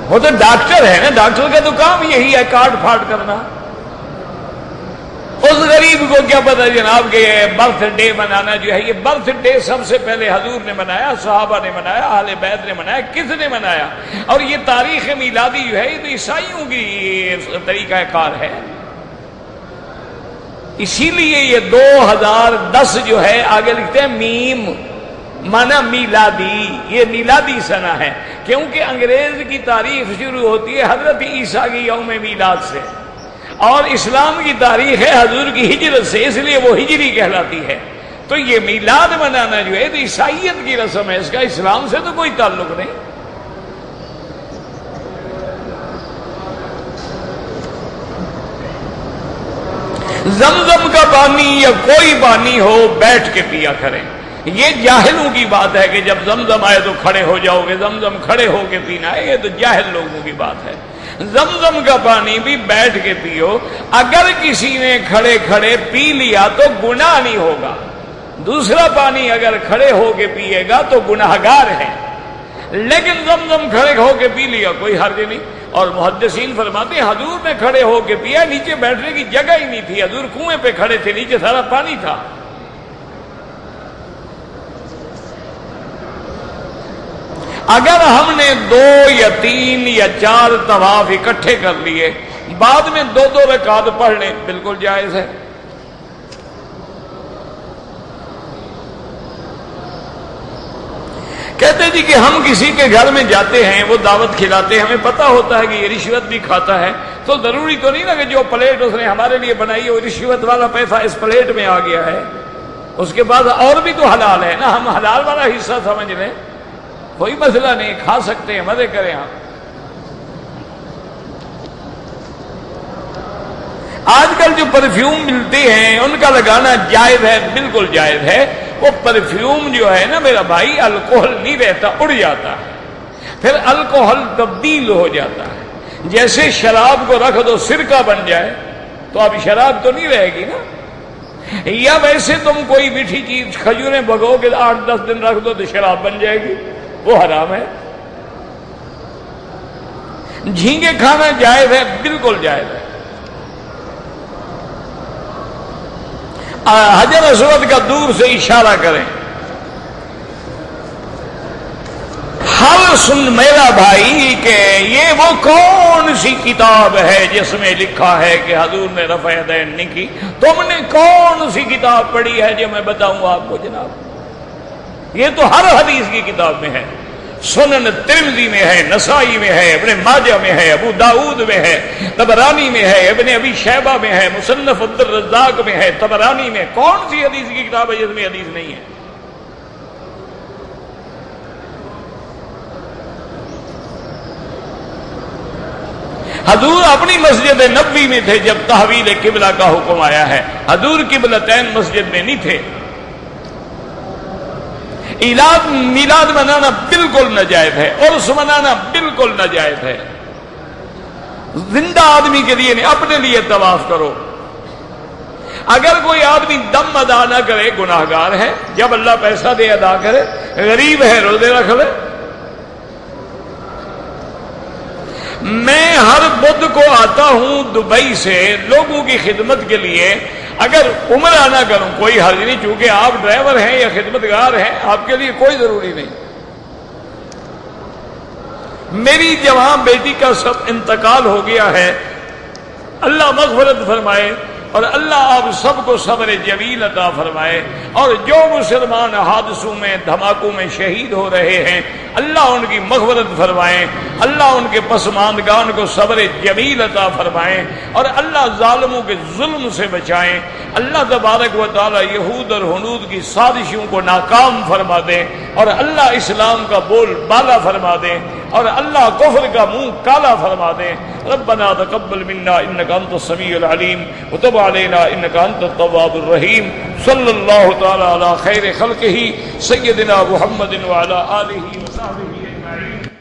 وہ تو ڈاکٹر ہے نا، ڈاکٹر کا تو کام یہی ہے، کاٹ پھاٹ کرنا۔ اس غریب کو کیا پتا جناب کہ یہ برتھ ڈے منانا جو ہے، یہ برتھ ڈے سب سے پہلے حضور نے منایا، صحابہ نے منایا، اہل بیت نے منایا، کس نے منایا؟ اور یہ تاریخ میلادی جو ہے یہ تو عیسائیوں کی طریقہ کار ہے، اسی لیے یہ 2010 جو ہے آگے لکھتے ہیں میم، مانا میلادی، یہ میلادی سنہ ہے، کیونکہ انگریز کی تاریخ شروع ہوتی ہے حضرت عیسیٰ کی یوم میلاد سے، اور اسلام کی تاریخ ہے حضور کی ہجرت سے، اس لیے وہ ہجری کہلاتی ہے۔ تو یہ میلاد منانا جو ہے تو عیسائیت کی رسم ہے، اس کا اسلام سے تو کوئی تعلق نہیں۔ زمزم کا پانی یا کوئی پانی ہو بیٹھ کے پیا کریں. یہ جاہلوں کی بات ہے کہ جب زمزم آئے تو کھڑے ہو جاؤ گے، زمزم کھڑے ہو کے پینا ہے، یہ تو جاہل لوگوں کی بات ہے. زمزم کا پانی بھی بیٹھ کے پیو. اگر کسی نے کھڑے کھڑے پی لیا تو گناہ نہیں ہوگا. دوسرا پانی اگر کھڑے ہو کے پیے گا تو گناہگار ہے، لیکن زمزم کھڑے ہو کے پی لیا کوئی حرج نہیں. اور محدثین فرماتے ہیں حضور نے کھڑے ہو کے پیا، نیچے بیٹھنے کی جگہ ہی نہیں تھی، حضور کنویں پہ کھڑے تھے، نیچے سارا پانی تھا. اگر ہم نے 2 یا 3 یا 4 طواف اکٹھے کر لیے، بعد میں 2 رکعت پڑھ لیں، بالکل جائز ہے. کہتے جی کہ ہم کسی کے گھر میں جاتے ہیں، وہ دعوت کھلاتے ہیں، ہمیں پتہ ہوتا ہے کہ یہ رشوت بھی کھاتا ہے، تو ضروری تو نہیں نا کہ جو پلیٹ اس نے ہمارے لیے بنائی ہے وہ رشوت والا پیسہ اس پلیٹ میں آ گیا ہے. اس کے بعد اور بھی تو حلال ہے نا، ہم حلال والا حصہ سمجھ لیں، کوئی مسئلہ نہیں، کھا سکتے ہیں، مزے کریں. ہم آج کل جو پرفیوم ملتے ہیں ان کا لگانا جائز ہے، بالکل جائز ہے. وہ پرفیوم جو ہے نا میرا بھائی، الکوہل نہیں رہتا، اڑ جاتا ہے، پھر الکوہل تبدیل ہو جاتا ہے. جیسے شراب کو رکھ دو سرکہ بن جائے تو اب شراب تو نہیں رہے گی نا. یا ویسے تم کوئی میٹھی چیز کھجوریں بھگو کے 8-10 دن رکھ دو تو شراب بن جائے گی، وہ حرام ہے. جھینگے کھانا جائز ہے، بالکل جائز ہے. حجر اسود کا دور سے اشارہ کریں. ہر سن میرا بھائی کہ یہ وہ کون سی کتاب ہے جس میں لکھا ہے کہ حضور نے رفع یدین نہیں کی؟ تم نے کون سی کتاب پڑھی ہے جو میں بتاؤں آپ کو جناب؟ یہ تو ہر حدیث کی کتاب میں ہے. سنن ترمذی میں ہے، نسائی میں ہے، ابن ماجہ میں ہے، ابو داؤد میں ہے، طبرانی میں ہے، ابن ابی شیبہ میں ہے، مصنف عبد الرزاق میں ہے، طبرانی میں. کون سی حدیث کی کتاب ہے جس میں حدیث نہیں ہے؟ حضور اپنی مسجد نبوی میں تھے جب تحویل قبلہ کا حکم آیا ہے. حضور قبلتین مسجد میں نہیں تھے. میلاد منانا بالکل ناجائز ہے، عرس منانا بالکل ناجائز ہے. زندہ آدمی کے لیے نہیں، اپنے لیے طواف کرو. اگر کوئی آدمی دم ادا نہ کرے گناہگار ہے، جب اللہ پیسہ دے ادا کرے. غریب ہے روزے رکھ لے. میں ہر بدھ کو آتا ہوں دبئی سے لوگوں کی خدمت کے لیے. اگر عمرہ نہ کروں کوئی حرج نہیں، چونکہ آپ ڈرائیور ہیں یا خدمتگار ہیں، آپ کے لیے کوئی ضروری نہیں. میری جوان بیٹی کا سب انتقال ہو گیا ہے، اللہ مغفرت فرمائے، اور اللہ آپ سب کو صبر جمیل عطا فرمائے. اور جو مسلمان حادثوں میں دھماکوں میں شہید ہو رہے ہیں اللہ ان کی مغفرت فرمائے، اللہ ان کے پسماندگان کو صبر جمیل عطا فرمائے، اور اللہ ظالموں کے ظلم سے بچائیں. اللہ تبارک و تعالی یہود اور ہنود کی سازشوں کو ناکام فرما دے، اور اللہ اسلام کا بول بالا فرما دے، اور اللہ کفر کا منہ کالا فرما دے. ربنا تقبل منا انك انت السميع العليم وتب علينا انك انت التواب الرحيم. صلى الله تعالى على خير خلقه سيدنا محمد وعلى آله وصحبه اجمعين.